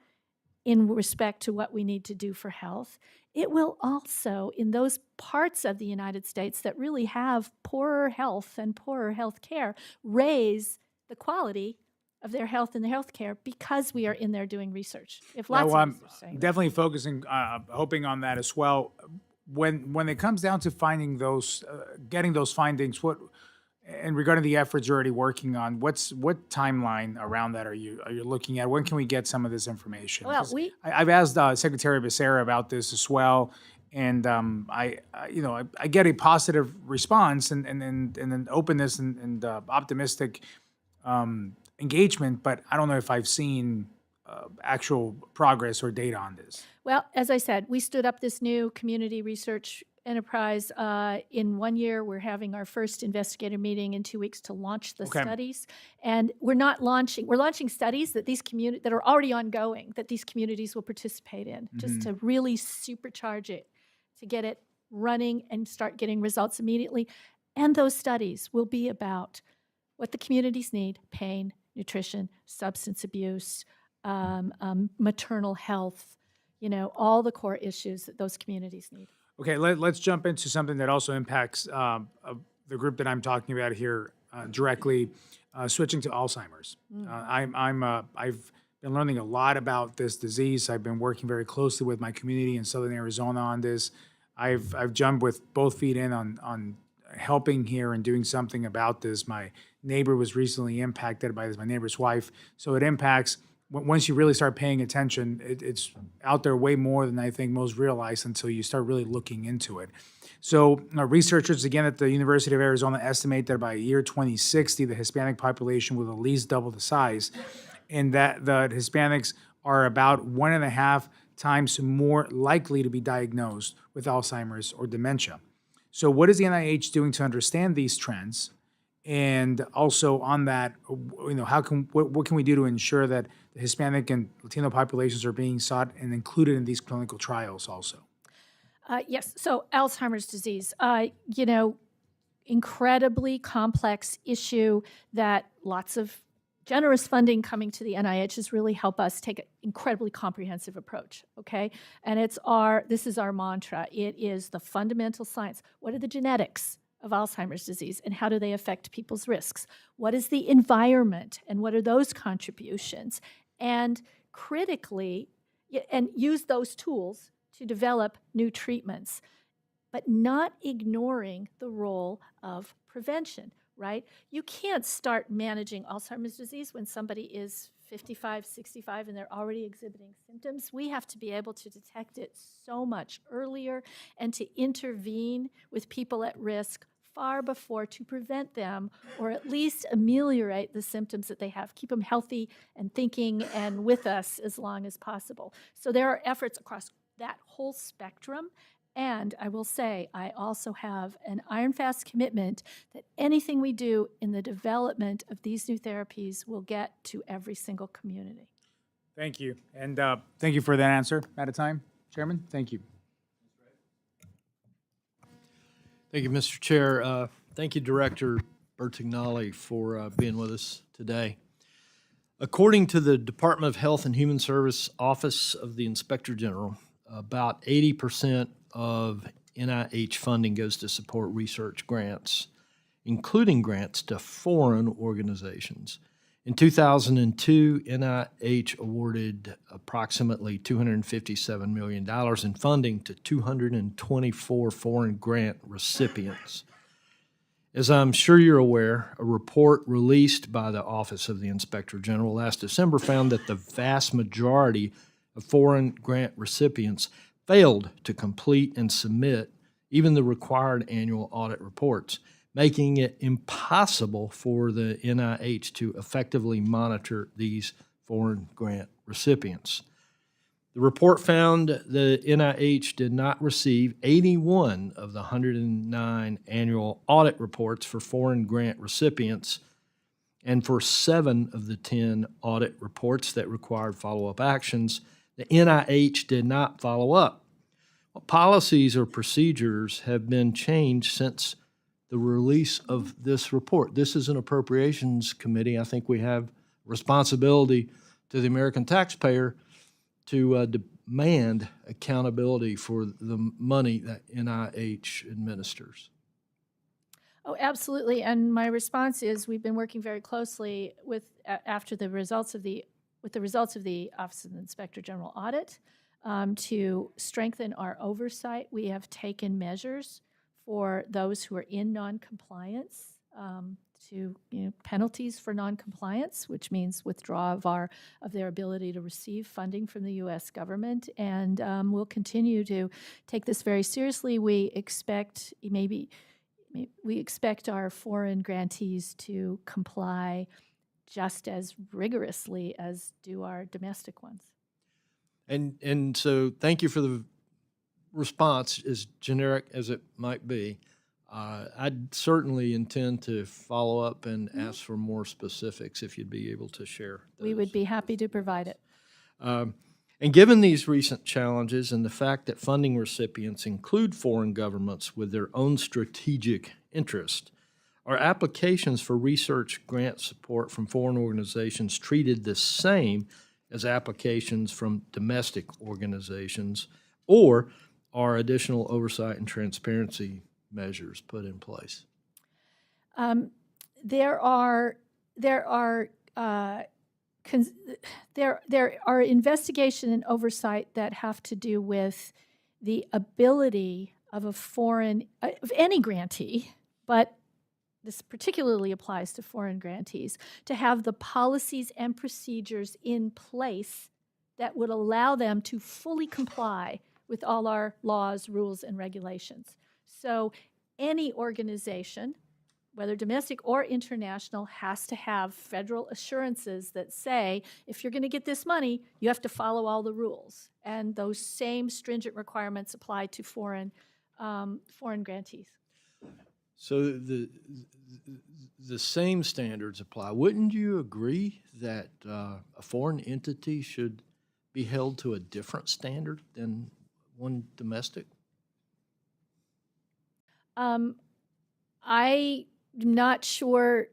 in respect to what we need to do for health. It will also, in those parts of the United States that really have poorer health and poorer health care, raise the quality of their health and their health care because we are in there doing research. If lots of I'm research saying that. definitely focusing, hoping on that as well. When it comes down to finding those, getting those findings, and regarding the efforts you're already working on, what timeline around that are you looking at? When can we get some of this information? Well, 'Cause I've asked Secretary Becerra about this as well, and I get a positive response and an openness and optimistic engagement, but I don't know if I've seen actual progress or data on this. Well, as I said, we stood up this new community research enterprise. In 1 year, we're having our first investigator meeting in 2 weeks to launch the studies. And we're launching studies that that are already ongoing, that these communities will participate in, just to really supercharge it, to get it running and start getting results immediately. And those studies will be about what the communities need: pain, nutrition, substance abuse, maternal health, all the core issues that those communities need. Okay, let's jump into something that also impacts the group that I'm talking about here directly, switching to Alzheimer's. I've been learning a lot about this disease. I've been working very closely with my community in Southern Arizona on this. I've jumped with both feet in on helping here and doing something about this. My neighbor was recently impacted by this, my neighbor's wife. So it impacts, once you really start paying attention, it's out there way more than I think most realize until you start really looking into it. So researchers, again, at the University of Arizona estimate that by year 2060, the Hispanic population will at least double the size, and that the Hispanics are about 1.5 times more likely to be diagnosed with Alzheimer's or dementia. So what is the NIH doing to understand these trends? And also on that, what can we do to ensure that the Hispanic and Latino populations are being sought and included in these clinical trials also? Yes, so Alzheimer's disease, incredibly complex issue that lots of generous funding coming to the NIH has really helped us take an incredibly comprehensive approach, okay? And this is our mantra. It is the fundamental science. What are the genetics of Alzheimer's disease and how do they affect people's risks? What is the environment and what are those contributions? And critically, and use those tools to develop new treatments, but not ignoring the role of prevention, right? You can't start managing Alzheimer's disease when somebody is 55, 65, and they're already exhibiting symptoms. We have to be able to detect it so much earlier and to intervene with people at risk far before to prevent them or at least ameliorate the symptoms that they have, keep them healthy and thinking and with us as long as possible. So there are efforts across that whole spectrum. And I will say, I also have an iron fast commitment that anything we do in the development of these new therapies will get to every single community. Thank you. And thank you for that answer. Out of time, Chairman. Thank you. Thank you, Mr. Chair. Thank you, Director Bertignolli, for being with us today. According to the Department of Health and Human Service Office of the Inspector General, about 80% of NIH funding goes to support research grants, including grants to foreign organizations. In 2002, NIH awarded approximately $257 million in funding to 224 foreign grant recipients. As I'm sure you're aware, a report released by the Office of the Inspector General last December found that the vast majority of foreign grant recipients failed to complete and submit even the required annual audit reports, making it impossible for the NIH to effectively monitor these foreign grant recipients. The report found the NIH did not receive 81 of the 109 annual audit reports for foreign grant recipients, and for 7 of the 10 audit reports that required follow-up actions, the NIH did not follow up. What policies or procedures have been changed since the release of this report? This is an Appropriations Committee. I think we have responsibility to the American taxpayer to demand accountability for the money that NIH administers. Oh, absolutely. And my response is we've been working very closely with with the results of the Office of the Inspector General audit to strengthen our oversight. We have taken measures for those who are in noncompliance to penalties for noncompliance, which means withdrawal of their ability to receive funding from the U.S. government, and we'll continue to take this very seriously. We expect our foreign grantees to comply just as rigorously as do our domestic ones. And so thank you for the response, as generic as it might be. I'd certainly intend to follow up and ask for more specifics if you'd be able to share those. We would be happy to provide it. And given these recent challenges and the fact that funding recipients include foreign governments with their own strategic interest, are applications for research grant support from foreign organizations treated the same as applications from domestic organizations, or are additional oversight and transparency measures put in place? There are investigation and oversight that have to do with the ability of of any grantee, but this particularly applies to foreign grantees, to have the policies and procedures in place that would allow them to fully comply with all our laws, rules, and regulations. So any organization, whether domestic or international, has to have federal assurances that say, if you're going to get this money, you have to follow all the rules. And those same stringent requirements apply to foreign grantees. So the same standards apply. Wouldn't you agree that a foreign entity should be held to a different standard than one domestic? I'm not sure,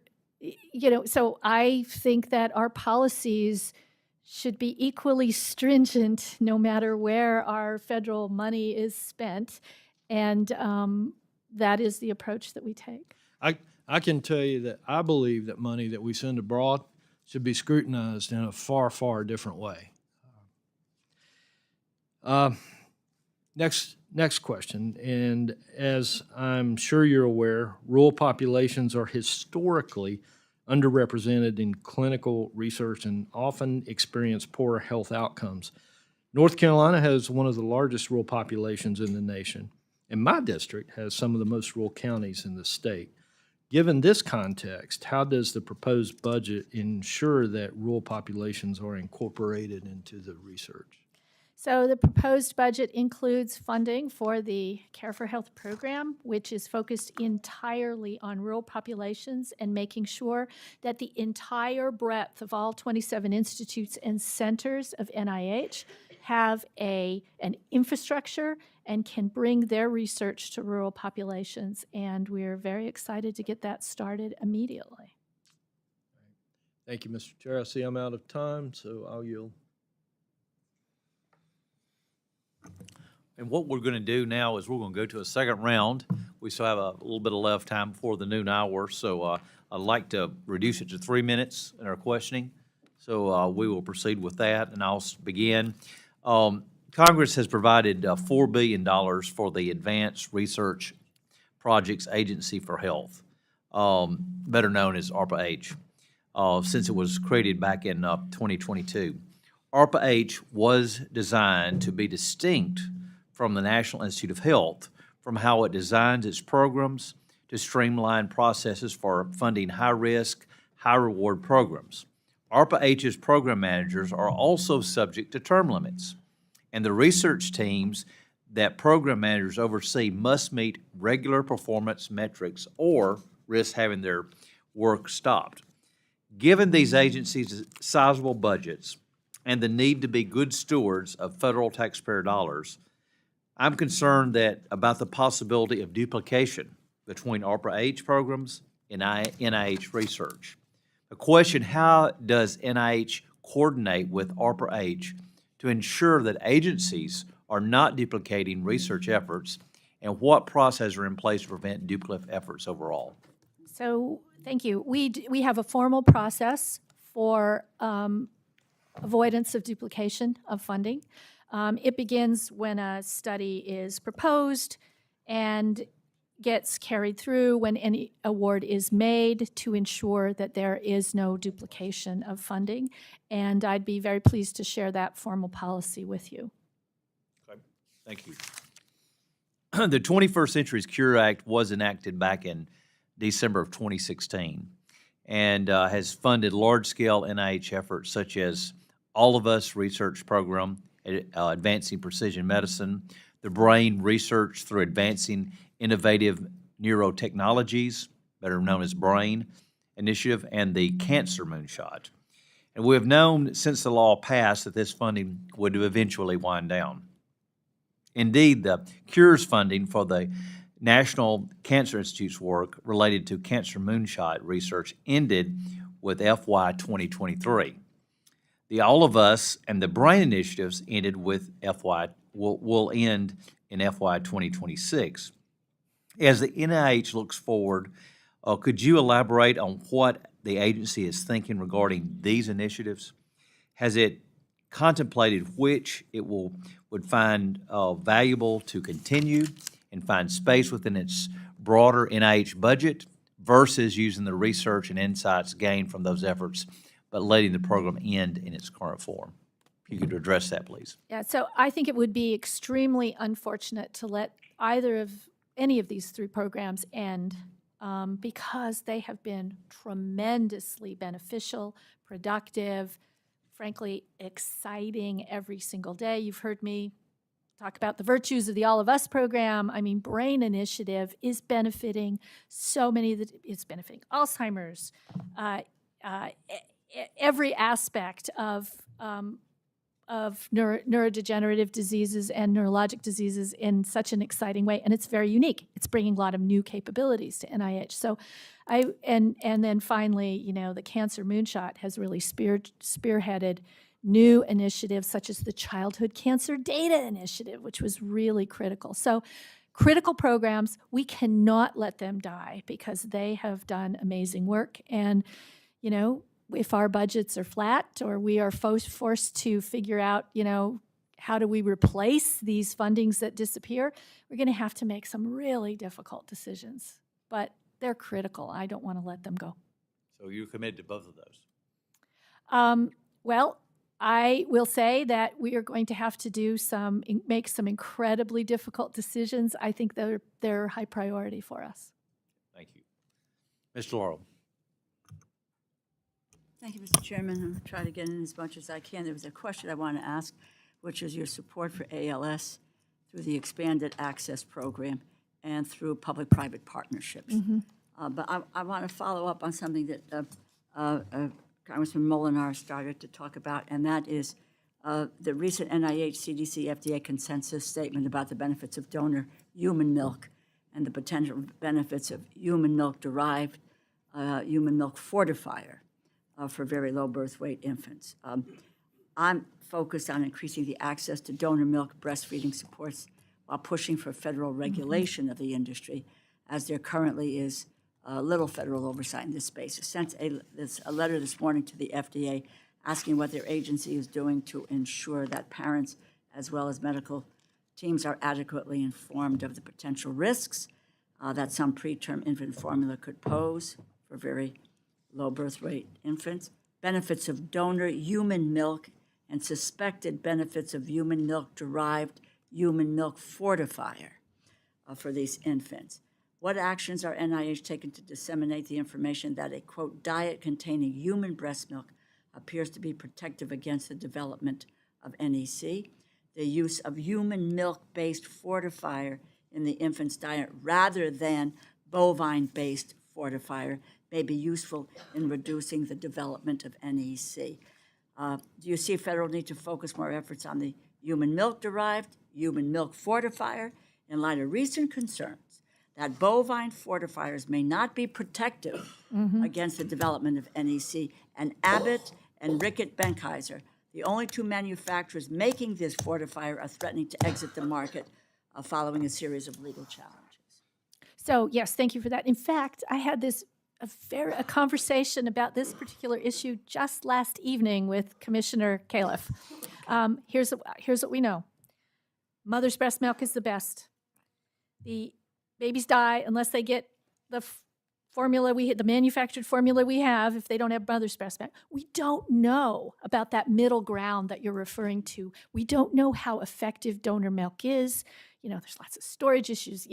so I think that our policies should be equally stringent no matter where our federal money is spent. And that is the approach that we take. I can tell you that I believe that money that we send abroad should be scrutinized in a far, far different way. Next question, and as I'm sure you're aware, rural populations are historically underrepresented in clinical research and often experience poor health outcomes. North Carolina has one of the largest rural populations in the nation, and my district has some of the most rural counties in the state. Given this context, how does the proposed budget ensure that rural populations are incorporated into the research? So the proposed budget includes funding for the Care for Health program, which is focused entirely on rural populations and making sure that the entire breadth of all 27 institutes and centers of NIH have an infrastructure and can bring their research to rural populations. And we're very excited to get that started immediately. Thank you, Mr. Chair. I see I'm out of time, so I'll yield. And what we're going to do now is we're going to go to a second round. We still have a little bit of left time before the noon hour, so I'd like to reduce it to 3 minutes in our questioning. So we will proceed with that, and I'll begin. Congress has provided $4 billion for the Advanced Research Projects Agency for Health, better known as ARPA-H, since it was created back in 2022. ARPA-H was designed to be distinct from the National Institute of Health, from how it designs its programs to streamline processes for funding high-risk, high-reward programs. ARPA-H's program managers are also subject to term limits, and the research teams that program managers oversee must meet regular performance metrics or risk having their work stopped. Given these agencies' sizable budgets and the need to be good stewards of federal taxpayer dollars, I'm concerned about the possibility of duplication between ARPA-H programs and NIH research. The question, how does NIH coordinate with ARPA-H to ensure that agencies are not duplicating research efforts, and what processes are in place to prevent duplicative efforts overall? So, thank you. We have a formal process for avoidance of duplication of funding. It begins when a study is proposed and gets carried through when any award is made to ensure that there is no duplication of funding. And I'd be very pleased to share that formal policy with you. Okay. Thank you. The 21st Century Cure Act was enacted back in December of 2016 and has funded large-scale NIH efforts such as All of Us research program, Advancing Precision Medicine, the Brain Research through Advancing Innovative Neurotechnologies, better known as BRAIN Initiative, and the Cancer Moonshot. And we have known since the law passed that this funding would eventually wind down. Indeed, the cures funding for the National Cancer Institute's work related to Cancer Moonshot research ended with FY 2023. The All of Us and the BRAIN initiatives ended with will end in FY 2026. As the NIH looks forward, could you elaborate on what the agency is thinking regarding these initiatives? Has it contemplated which it would find valuable to continue and find space within its broader NIH budget versus using the research and insights gained from those efforts, but letting the program end in its current form. If you could address that, please. Yeah, so I think it would be extremely unfortunate to let any of these three programs end because they have been tremendously beneficial, productive, frankly, exciting every single day. You've heard me talk about the virtues of the All of Us program. I mean, Brain Initiative is benefiting so many, it's benefiting Alzheimer's, every aspect of neurodegenerative diseases and neurologic diseases in such an exciting way, and it's very unique. It's bringing a lot of new capabilities to NIH. So, and then finally, the Cancer Moonshot has really spearheaded new initiatives such as the Childhood Cancer Data Initiative, which was really critical. So, critical programs, we cannot let them die because they have done amazing work. And if our budgets are flat or we are forced to figure out, how do we replace these fundings that disappear, we're going to have to make some really difficult decisions. But they're critical. I don't want to let them go. So you're committed to both of those? Well, I will say that we are going to have to make some incredibly difficult decisions. I think they're high priority for us. Thank you. Mr. Laurel. Thank you, Mr. Chairman. I'll try to get in as much as I can. There was a question I want to ask, which is your support for ALS through the Expanded Access Program and through public-private partnerships. But I want to follow up on something that Congressman Molinar started to talk about, and that is the recent NIH, CDC, FDA consensus statement about the benefits of donor human milk and the potential benefits of human milk-derived human milk fortifier for very low birth weight infants. I'm focused on increasing the access to donor milk breastfeeding supports while pushing for federal regulation of the industry, as there currently is little federal oversight in this space. I sent a letter this morning to the FDA asking what their agency is doing to ensure that parents as well as medical teams are adequately informed of the potential risks that some preterm infant formula could pose for very low birth weight infants, benefits of donor human milk, and suspected benefits of human milk-derived human milk fortifier for these infants. What actions are NIH taking to disseminate the information that a, quote, diet containing human breast milk appears to be protective against the development of NEC? The use of human milk-based fortifier in the infant's diet rather than bovine-based fortifier may be useful in reducing the development of NEC. Do you see federal need to focus more efforts on the human milk-derived human milk fortifier in light of recent concerns that bovine fortifiers may not be protective against the development of NEC? And Abbott and Rickett Benckiser, the only two manufacturers making this fortifier, are threatening to exit the market following a series of legal challenges. So yes, thank you for that. In fact, I had a conversation about this particular issue just last evening with Commissioner Califf. Here's what we know. Mother's breast milk is the best. The babies die unless they get the the manufactured formula we have if they don't have mother's breast milk. We don't know about that middle ground that you're referring to. We don't know how effective donor milk is. There's lots of storage issues,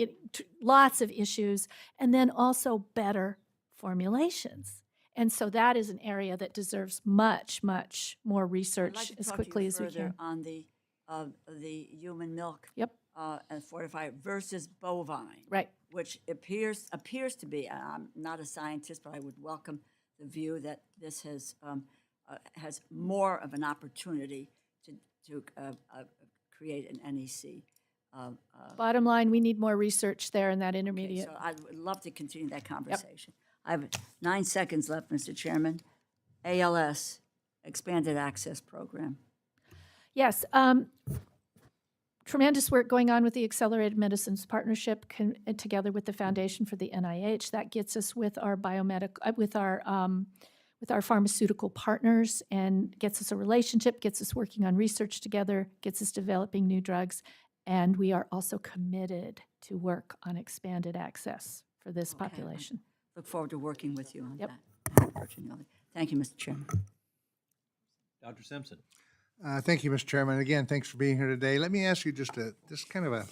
lots of issues, and then also better formulations. And so that is an area that deserves much, much more research as quickly as we can. On the human milk and fortified versus bovine, right? Which appears to be. I'm not a scientist, but I would welcome the view that this has more of an opportunity to create an NEC. Bottom line, we need more research there in that intermediate. So I would love to continue that conversation. I have 9 seconds left, Mr. Chairman. ALS, Expanded Access Program. Yes, tremendous work going on with the Accelerated Medicines Partnership together with the Foundation for the NIH. That gets us with our with our pharmaceutical partners and gets us a relationship, gets us working on research together, gets us developing new drugs. And we are also committed to work on expanded access for this Okay. population. Look forward to working with you on Yep. that. Virginia. Thank you, Mr. Chairman. Dr. Simpson. Thank you, Mr. Chairman. Again, thanks for being here today. Let me ask you just kind of a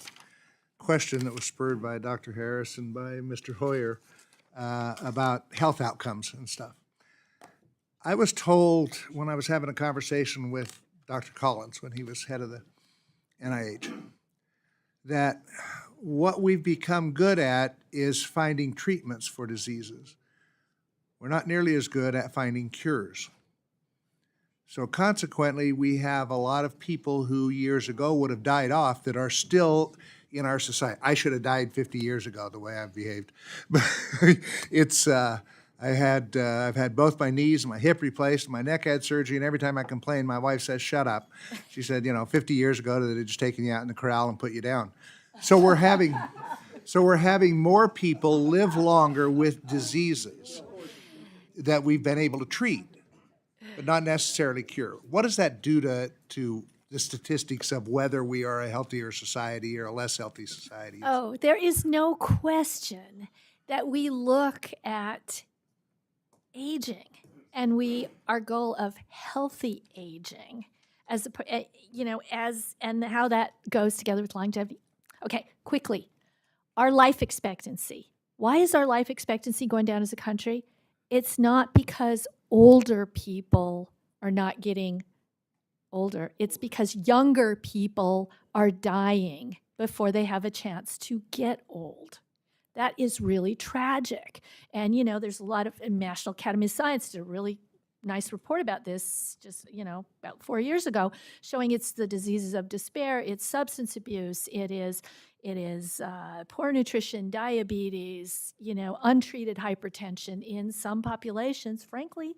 question that was spurred by Dr. Harris and by Mr. Hoyer about health outcomes and stuff. I was told when I was having a conversation with Dr. Collins when he was head of the NIH that what we've become good at is finding treatments for diseases. We're not nearly as good at finding cures. So consequently, we have a lot of people who years ago would have died off that are still in our society. I should have died 50 years ago the way I've behaved. But I've had both my knees and my hip replaced, my neck had surgery, and every time I complain, my wife says, shut up. She said, 50 years ago they'd have just taken you out in the corral and put you down. So we're having more people live longer with diseases that we've been able to treat, but not necessarily cure. What does that do to the statistics of whether we are a healthier society or a less healthy society? Oh, there is no question that we look at aging and our goal of healthy aging as and how that goes together with longevity. Okay, quickly, our life expectancy. Why is our life expectancy going down as a country? It's not because older people are not getting older. It's because younger people are dying before they have a chance to get old. That is really tragic. And, there's a lot of National Academy of Science did a really nice report about this just, about 4 years ago, showing it's the diseases of despair, it's substance abuse, it is poor nutrition, diabetes, untreated hypertension in some populations, frankly,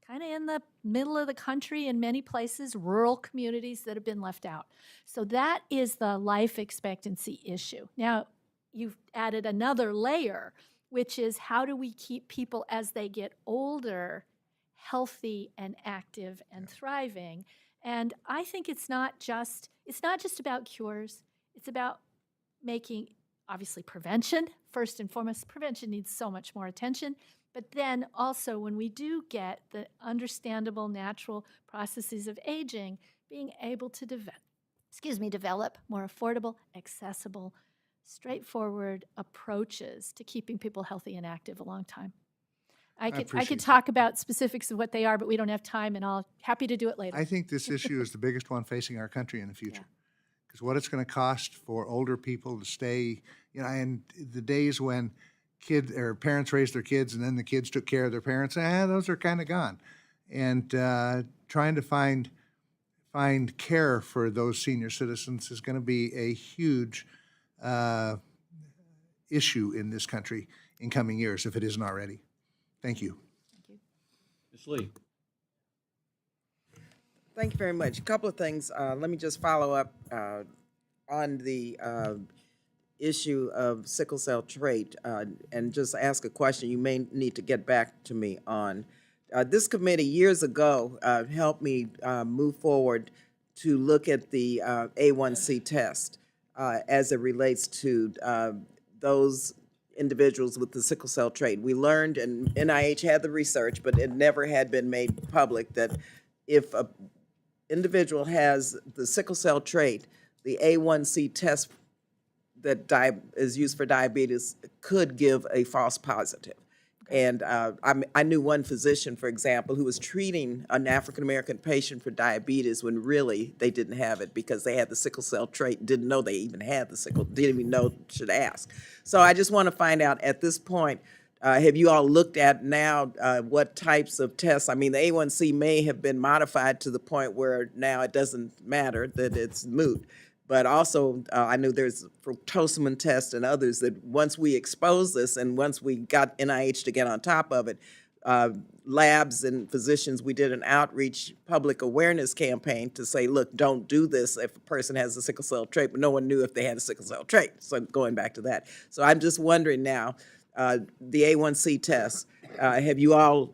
kind of in the middle of the country, in many places, rural communities that have been left out. So that is the life expectancy issue. Now, you've added another layer, which is how do we keep people as they get older healthy and active and thriving? And I think it's not just about cures. It's about making, obviously, prevention. First and foremost, prevention needs so much more attention. But then also, when we do get the understandable natural processes of aging, being able to develop more affordable, accessible, straightforward approaches to keeping people healthy and active a long time. I could talk about specifics of what they are, but we don't have time, and I'll happy to do it later. I think this issue is the biggest one facing our country in the future. Because what it's going to cost for older people to stay, and the days when parents raised their kids and then the kids took care of their parents, those are kind of gone. And trying to find care for those senior citizens is going to be a huge issue in this country in coming years, if it isn't already. Thank you. Ms. Lee. Thank you very much. A couple of things. Let me just follow up on the issue of sickle cell trait and just ask a question you may need to get back to me on. This committee years ago helped me move forward to look at the A1C test as it relates to those individuals with the sickle cell trait. We learned, and NIH had the research, but it never had been made public, that if an individual has the sickle cell trait, the A1C test that is used for diabetes could give a false positive. And I knew one physician, for example, who was treating an African-American patient for diabetes when really they didn't have it because they had the sickle cell trait, didn't know they even had the sickle, didn't even know, should ask. So I just want to find out at this point, have you all looked at now what types of tests? I mean, the A1C may have been modified to the point where now it doesn't matter, that it's moot. But also, I knew there's fructosamine tests and others that once we expose this and once we got NIH to get on top of it, labs and physicians, we did an outreach public awareness campaign to say, look, don't do this if a person has a sickle cell trait, but no one knew if they had a sickle cell trait. So going back to that. So I'm just wondering now, the A1C test, have you all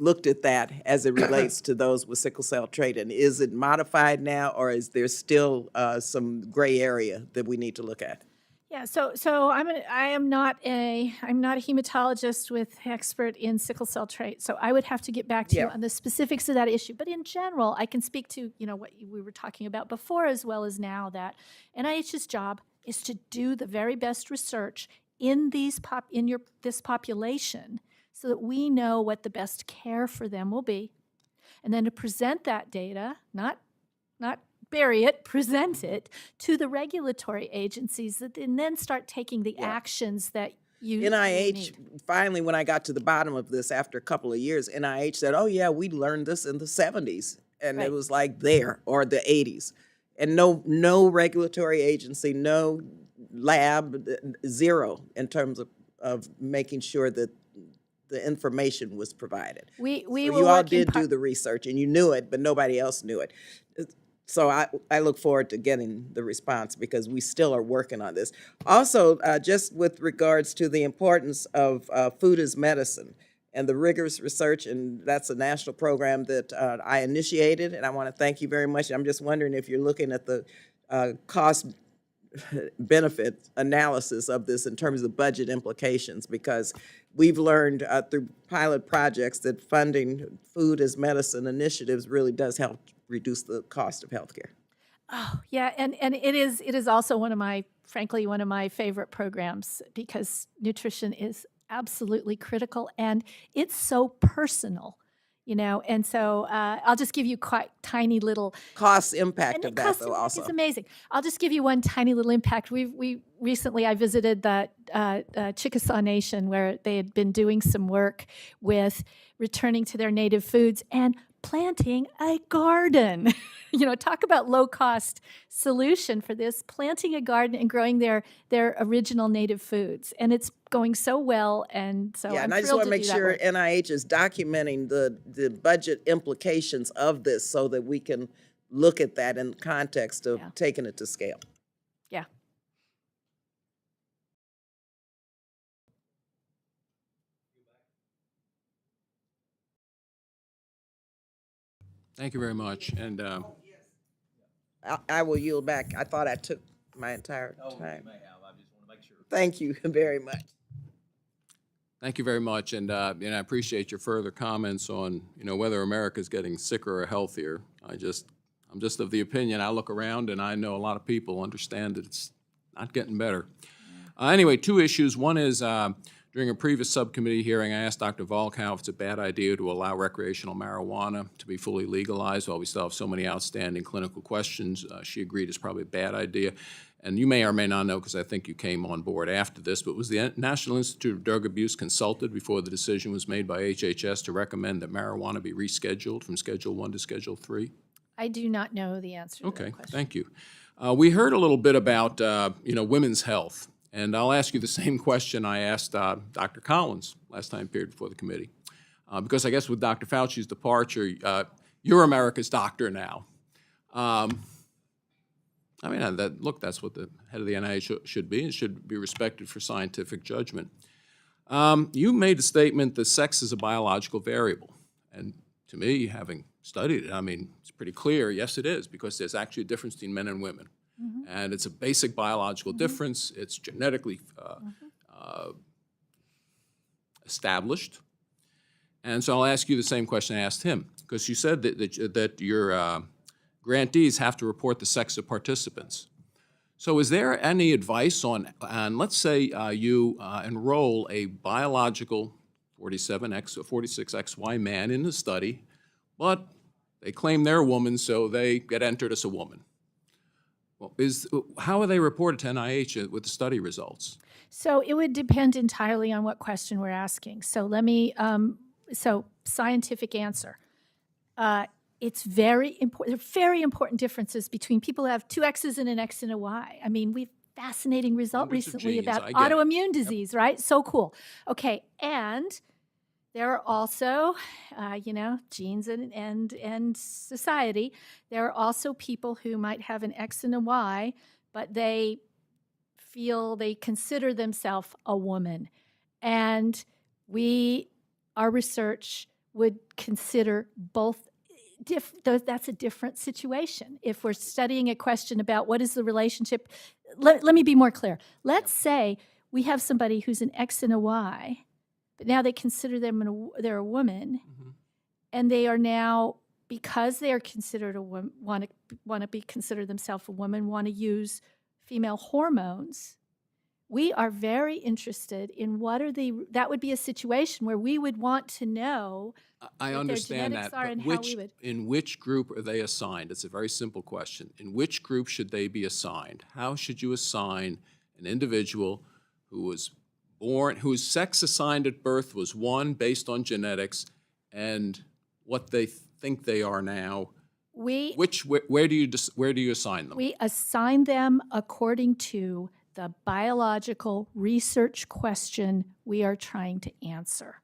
looked at that as it relates to those with sickle cell trait, and is it modified now, or is there still some gray area that we need to look at? Yeah, so I'm not a hematologist with expert in sickle cell trait. So I would have to get back to you Yeah. on the specifics of that issue. But in general, I can speak to what we were talking about before as well as now, that NIH's job is to do the very best research in this population so that we know what the best care for them will be, and then to present that data, not bury it, present it to the regulatory agencies that then start taking the actions that you NIH, need. finally, when I got to the bottom of this after a couple of years, NIH said, oh yeah, we learned this in the 70s. And Right. it was like there, or the 80s. And no regulatory agency, no lab, zero in terms of making sure that the information was provided. We So will you all work in did do the research and you knew it, but nobody else knew it. So I look forward to getting the response because we still are working on this. Also, just with regards to the importance of food as medicine and the rigorous research, and that's a national program that I initiated, and I want to thank you very much. I'm just wondering if you're looking at the cost benefit analysis of this in terms of budget implications, because we've learned through pilot projects that funding food as medicine initiatives really does help reduce the cost of healthcare. Oh, yeah, and it is also frankly, one of my favorite programs, because nutrition is absolutely critical and it's so personal, and so I'll just give you quite tiny little Cost impact and of the that, cost though, impact also. is amazing. I'll just give you one tiny little impact. Recently I visited the Chickasaw Nation, where they had been doing some work with returning to their native foods and planting a garden. Talk about low cost solution for this, planting a garden and growing their original native foods. And it's going so well, and so Yeah, I'm and I just thrilled want to to make do that sure work. NIH is documenting the budget implications of this so that we can look at that in the context of taking it to scale. Yeah. Thank you very much. And I will yield back. I thought I took my entire time. Thank you very much. thank you very much. And I appreciate your further comments on, whether America's getting sicker or healthier. I'm just of the opinion, I look around and I know a lot of people understand that it's not getting better. Anyway, two issues. One is, during a previous subcommittee hearing, I asked Dr. Volkow if it's a bad idea to allow recreational marijuana to be fully legalized while we still have so many outstanding clinical questions. She agreed it's probably a bad idea. And you may or may not know, because I think you came on board after this, but was the National Institute of Drug Abuse consulted before the decision was made by HHS to recommend that marijuana be rescheduled from Schedule 1 to Schedule 3? I do not know the answer to that Okay, question. thank you. We heard a little bit about, women's health, and I'll ask you the same question I asked Dr. Collins last time he appeared before the committee, because I guess with Dr. Fauci's departure, you're America's doctor now. That's what the head of the NIH should be, and should be respected for scientific judgment. You made the statement that sex is a biological variable, and to me, having studied it, it's pretty clear, yes, it is, because there's actually a difference between men and women. And it's a basic biological difference. It's genetically established. And so I'll ask you the same question I asked him, because you said that your grantees have to report the sex of participants. So is there any advice on let's say you enroll a biological 47X or 46XY man in the study, but they claim they're a woman, so they get entered as a woman. Well, how are they reported to NIH with the study results? So it would depend entirely on what question we're asking. So let me, scientific answer. It's very important. There are very important differences between people who have two X's and an X and a Y. We've fascinating result Hundreds of recently genes, about I get it. autoimmune disease, right? So cool. Okay, and there are also, genes and society. There are also people who might have an X and a Y, but they consider themselves a woman. And our research would consider both. That's a different situation. If we're studying a question about what is the relationship, let me be more clear. Let's say we have somebody who's an X and a Y, but now they consider they're a woman, and they are now, because they are considered a woman, want to be considered themselves a woman, want to use female hormones. We are very interested in that would be a situation where we would want to know I what understand their genetics that, are but and how we would. in which group are they assigned? It's a very simple question. In which group should they be assigned? How should you assign an individual who was born, whose sex assigned at birth was one based on genetics, and what they think they are now? Where do you assign them? We assign them according to the biological research question we are trying to answer.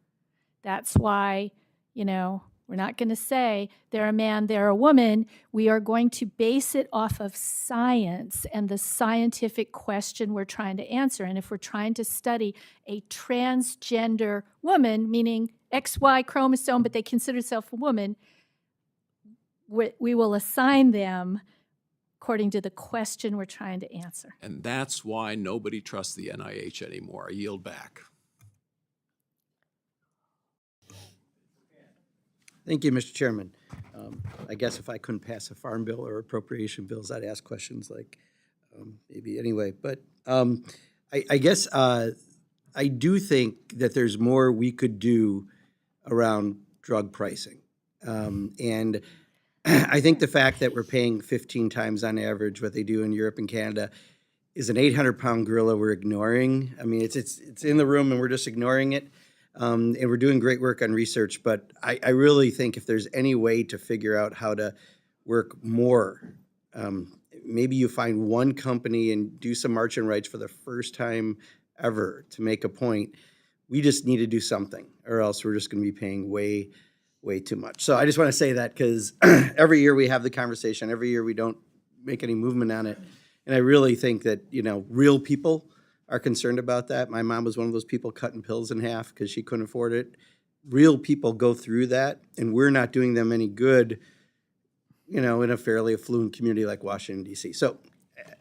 That's why, we're not going to say they're a man, they're a woman. We are going to base it off of science and the scientific question we're trying to answer. And if we're trying to study a transgender woman, meaning XY chromosome, but they consider themselves a woman, we will assign them according to the question we're trying to answer. And that's why nobody trusts the NIH anymore. I yield back. Thank you, Mr. Chairman. I guess if I couldn't pass a farm bill or appropriation bills, I'd ask questions like maybe anyway. But I guess I do think that there's more we could do around drug pricing. And I think the fact that we're paying 15 times on average what they do in Europe and Canada is an 800-pound gorilla we're ignoring. I mean, it's in the room and we're just ignoring it. And we're doing great work on research, but I really think if there's any way to figure out how to work more, maybe you find one company and do some margin rights for the first time ever to make a point. We just need to do something, or else we're just going to be paying way too much. So I just want to say that because every year we have the conversation, every year we don't make any movement on it. And I really think that, real people are concerned about that. My mom was one of those people cutting pills in half because she couldn't afford it. Real people go through that, and we're not doing them any good, in a fairly affluent community like Washington, D.C. So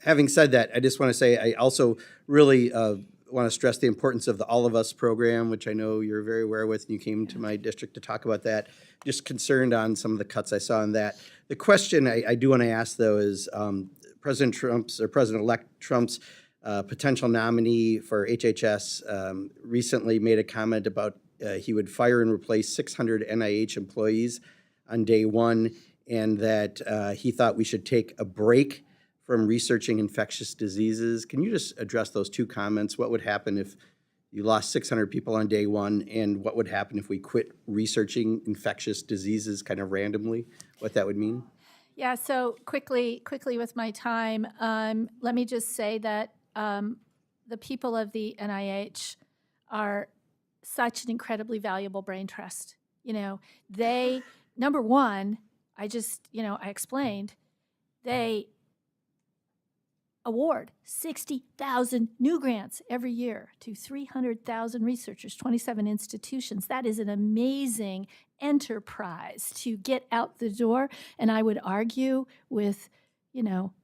having said that, I just want to say I also really want to stress the importance of the All of Us program, which I know you're very aware with, and you came to my district to talk about that. Just concerned on some of the cuts I saw in that. The question I do want to ask, though, is President-elect Trump's potential nominee for HHS recently made a comment about he would fire and replace 600 NIH employees on day one, and that he thought we should take a break from researching infectious diseases. Can you just address those two comments? What would happen if you lost 600 people on day one, and what would happen if we quit researching infectious diseases kind of randomly, what that would mean? Yeah, so quickly with my time, let me just say that the people of the NIH are such an incredibly valuable brain trust. They, number one, I explained, they award 60,000 new grants every year to 300,000 researchers, 27 institutions. That is an amazing enterprise to get out the door, and I would argue with,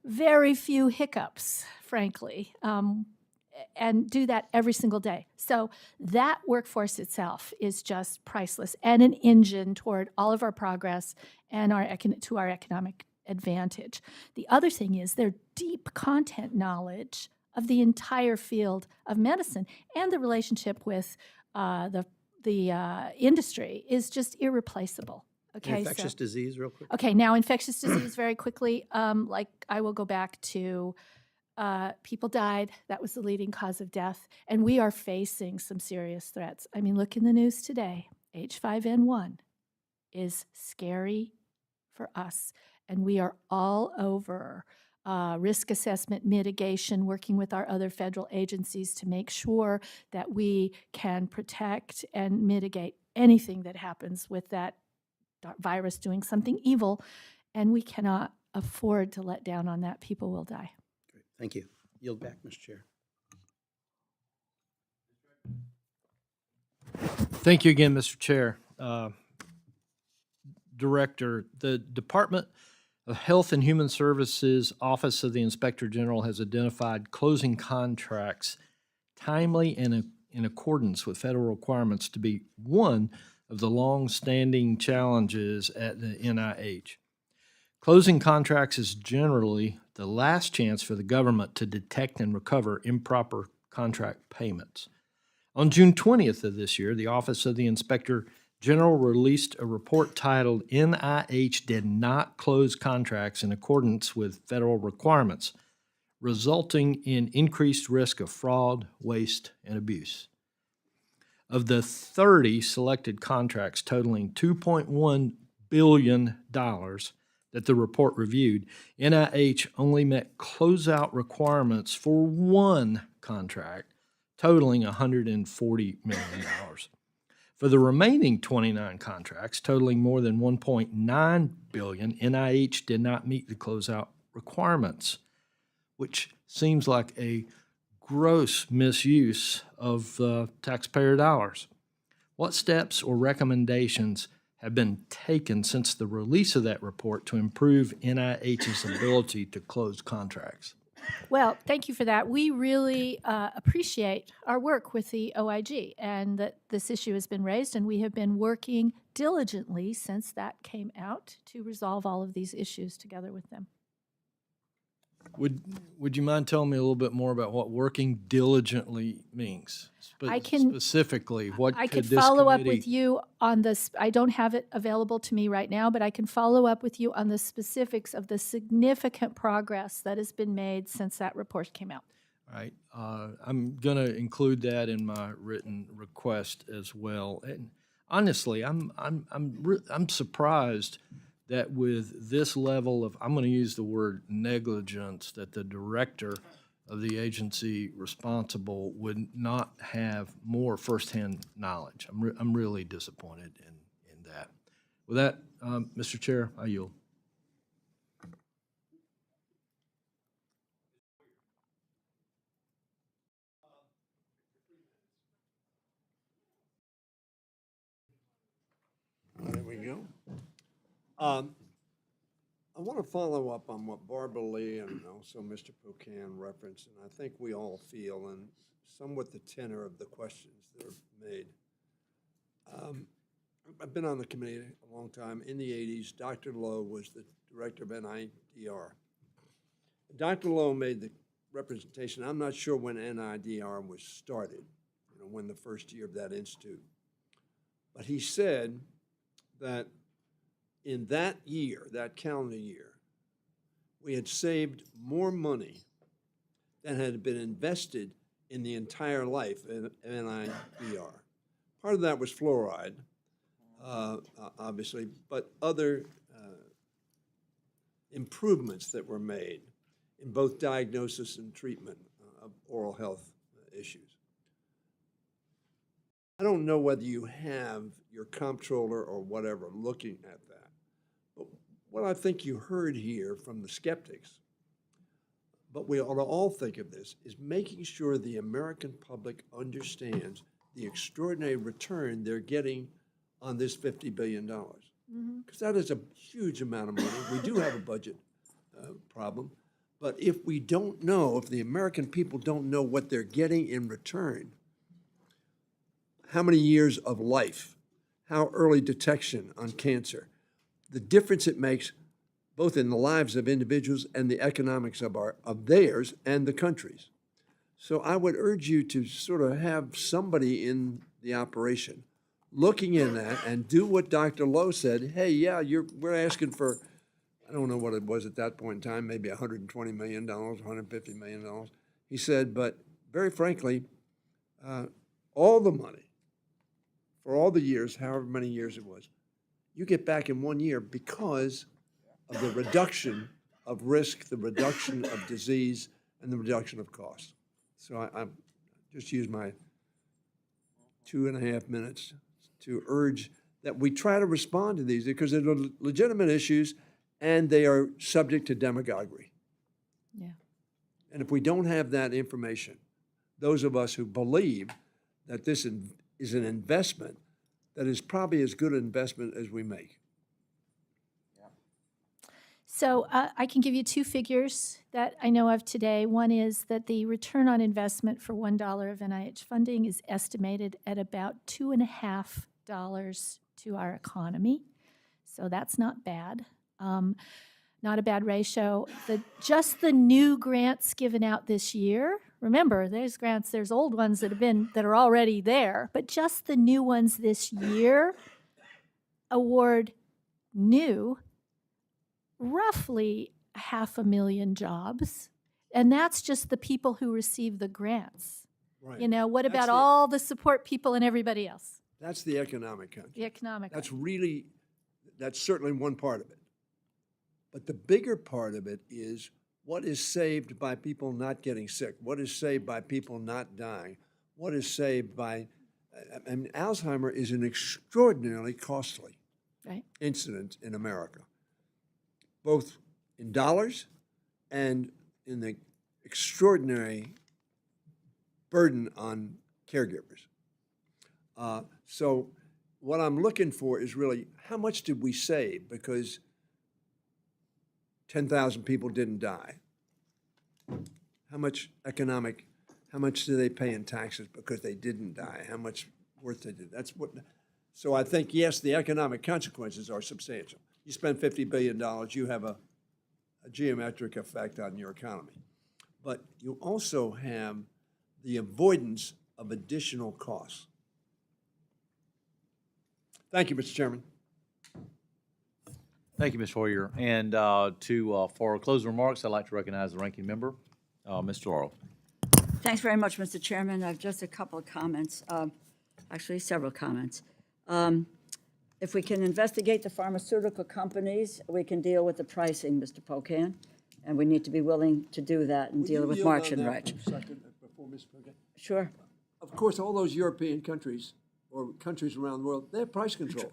very few hiccups, frankly, and do that every single day. So that workforce itself is just priceless and an engine toward all of our progress and to our economic advantage. The other thing is their deep content knowledge of the entire field of medicine and the relationship with the industry is just irreplaceable. Okay, Infectious disease, real quick. Okay, now infectious disease very quickly. I will go back to people died. That was the leading cause of death. And we are facing some serious threats. I mean, look in the news today. H5N1 is scary for us. And we are all over risk assessment, mitigation, working with our other federal agencies to make sure that we can protect and mitigate anything that happens with that virus doing something evil. And we cannot afford to let down on that. People will die. Great. Thank you. Yield back, Mr. Chair. Thank you again, Mr. Chair. Director, the Department The Health and Human Services Office of the Inspector General has identified closing contracts timely and in accordance with federal requirements to be one of the long-standing challenges at the NIH. Closing contracts is generally the last chance for the government to detect and recover improper contract payments. On June 20th of this year, the Office of the Inspector General released a report titled NIH Did Not Close Contracts in Accordance with Federal Requirements, resulting in increased risk of fraud, waste, and abuse. Of the 30 selected contracts totaling $2.1 billion that the report reviewed, NIH only met closeout requirements for one contract totaling $140 million. For the remaining 29 contracts totaling more than $1.9 billion, NIH did not meet the closeout requirements, which seems like a gross misuse of taxpayer dollars. What steps or recommendations have been taken since the release of that report to improve NIH's ability to close contracts? Well, thank you for that. We really appreciate our work with the OIG and that this issue has been raised, and we have been working diligently since that came out to resolve all of these issues together with them. Would you mind telling me a little bit more about what working diligently means? Specifically, what I could could this follow up committee- with you on this. I don't have it available to me right now, but I can follow up with you on the specifics of the significant progress that has been made since that report came out. All right, I'm going to include that in my written request as well. And honestly, I'm surprised that with this level of, I'm going to use the word negligence, that the director of the agency responsible would not have more firsthand knowledge. I'm really disappointed in that. With that, Mr. Chair, I yield. There we go. I want to follow up on what Barbara Lee and also Mr. Pocan referenced, and I think we all feel, and somewhat the tenor of the questions that are made. I've been on the committee a long time. In the 80s, Dr. Lowe was the director of NIDR. Dr. Lowe made the representation, I'm not sure when NIDR was started, when the first year of that institute. But he said that in that year, that calendar year, we had saved more money than had been invested in the entire life of NIDR. Part of that was fluoride, obviously, but other improvements that were made in both diagnosis and treatment of oral health issues. I don't know whether you have your comptroller or whatever looking at that. But what I think you heard here from the skeptics, but we ought to all think of this, is making sure the American public understands the extraordinary return they're getting on this $50 billion. Because that is a huge amount of money. We do have a budget problem. But if we don't know, if the American people don't know what they're getting in return, how many years of life, how early detection on cancer, the difference it makes both in the lives of individuals and the economics of theirs and the country's. So I would urge you to sort of have somebody in the operation looking in that and do what Dr. Lowe said. Hey, yeah, we're asking for, I don't know what it was at that point in time, maybe $120 million, $150 million. He said, but very frankly, all the money for all the years, however many years it was, you get back in 1 year because of the reduction of risk, the reduction of disease, and the reduction of cost. So I just use my 2.5 minutes to urge that we try to respond to these because they're legitimate issues and they are subject to demagoguery. Yeah. And if we don't have that information, those of us who believe that this is an investment that is probably as good an investment as we make. So I can give you two figures that I know of today. One is that the return on investment for $1 of NIH funding is estimated at about $2.50 to our economy. So that's not bad. Not a bad ratio. Just the new grants given out this year, remember, there's grants, there's old ones that are already there, but just the new ones this year award new roughly 500,000 jobs. And that's just the people who receive the grants. Right. You know, what That's about the- all the support people and everybody else? That's the economic country. The economic. That's certainly one part of it. But the bigger part of it is what is saved by people not getting sick? What is saved by people not dying? What is saved by, I mean, Alzheimer is an extraordinarily costly Right. incident in America, both in dollars and in the extraordinary burden on caregivers. So what I'm looking for is really, how much did we save because 10,000 people didn't die? How much do they pay in taxes because they didn't die? How much worth they did? So I think, yes, the economic consequences are substantial. You spend $50 billion, you have a geometric effect on your economy. But you also have the avoidance of additional costs. Thank you, Mr. Chairman. Thank you, Ms. Hoyer. And for closing remarks, I'd like to recognize the ranking member, Mr. Laurel. Thanks very much, Mr. Chairman. I have just a couple of comments, actually several comments. If we can investigate the pharmaceutical companies, we can deal with the pricing, Mr. Pocan, and we need to be willing to do that and deal with March and Rich. Before Ms. Pocan. Sure. Of course, all those European countries or countries around the world, they have price controls.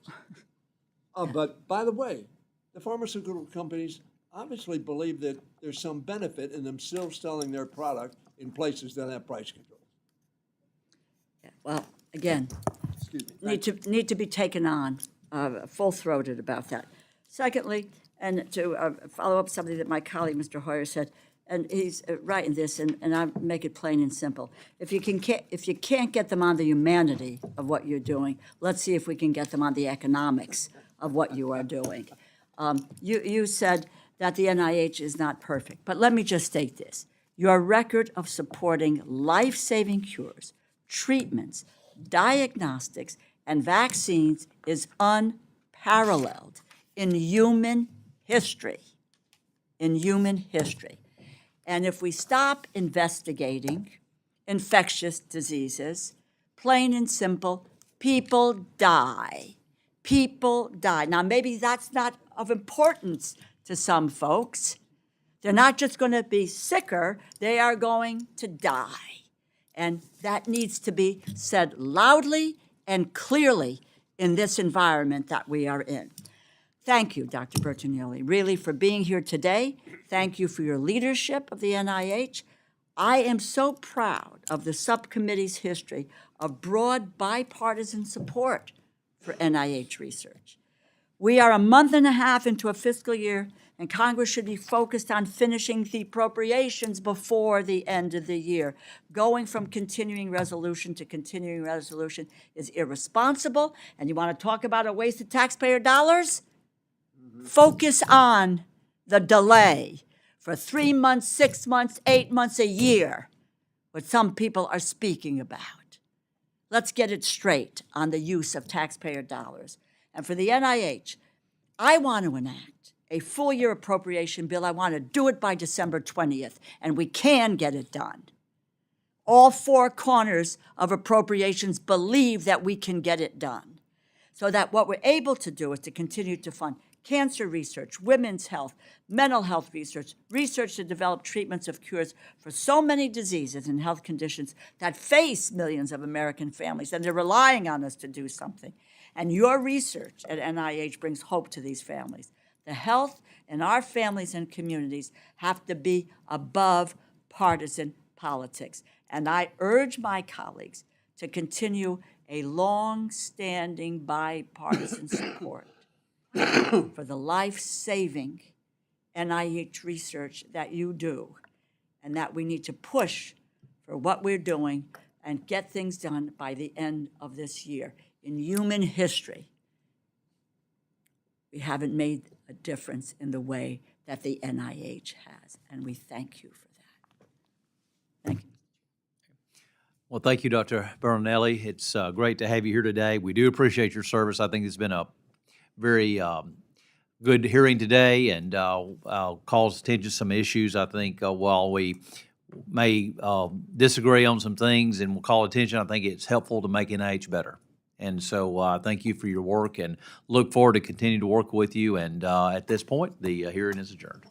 But by the way, the pharmaceutical companies obviously believe that there's some benefit in them still selling their product in places that have price controls. Yeah, well, again, Excuse me. need to be taken on, full-throated about that. Secondly, and to follow up something that my colleague, Mr. Hoyer, said, and he's right in this, and I make it plain and simple. If you can't get them on the humanity of what you're doing, let's see if we can get them on the economics of what you are doing. You said that the NIH is not perfect, but let me just state this. Your record of supporting life-saving cures, treatments, diagnostics, and vaccines is unparalleled in human history. And if we stop investigating infectious diseases, plain and simple, people die. People die. Now, maybe that's not of importance to some folks. They're not just going to be sicker, they are going to die. And that needs to be said loudly and clearly in this environment that we are in. Thank you, Dr. Bertagnolli, really, for being here today. Thank you for your leadership of the NIH. I am so proud of the subcommittee's history of broad bipartisan support for NIH research. We are a month and a half into a fiscal year, and Congress should be focused on finishing the appropriations before the end of the year. Going from continuing resolution to continuing resolution is irresponsible, and you want to talk about a waste of taxpayer dollars? Focus on the delay for 3 months, 6 months, 8 months, a year, what some people are speaking about. Let's get it straight on the use of taxpayer dollars. And for the NIH, I want to enact a full-year appropriation bill. I want to do it by December 20th, and we can get it done. All four corners of appropriations believe that we can get it done, so that what we're able to do is to continue to fund cancer research, women's health, mental health research, research to develop treatments of cures for so many diseases and health conditions that face millions of American families, and they're relying on us to do something. And your research at NIH brings hope to these families. The health in our families and communities have to be above partisan politics. And I urge my colleagues to continue a long-standing bipartisan support for the life-saving NIH research that you do, and that we need to push for what we're doing and get things done by the end of this year. In human history, we haven't made a difference in the way that the NIH has, and we thank you for that. Thank you. Well, thank you, Dr. Bernelli. It's great to have you here today. We do appreciate your service. I think it's been a very good hearing today, and calls attention to some issues. I think while we may disagree on some things and will call attention, I think it's helpful to make NIH better. And so thank you for your work, and look forward to continue to work with you. And at this point, the hearing is adjourned.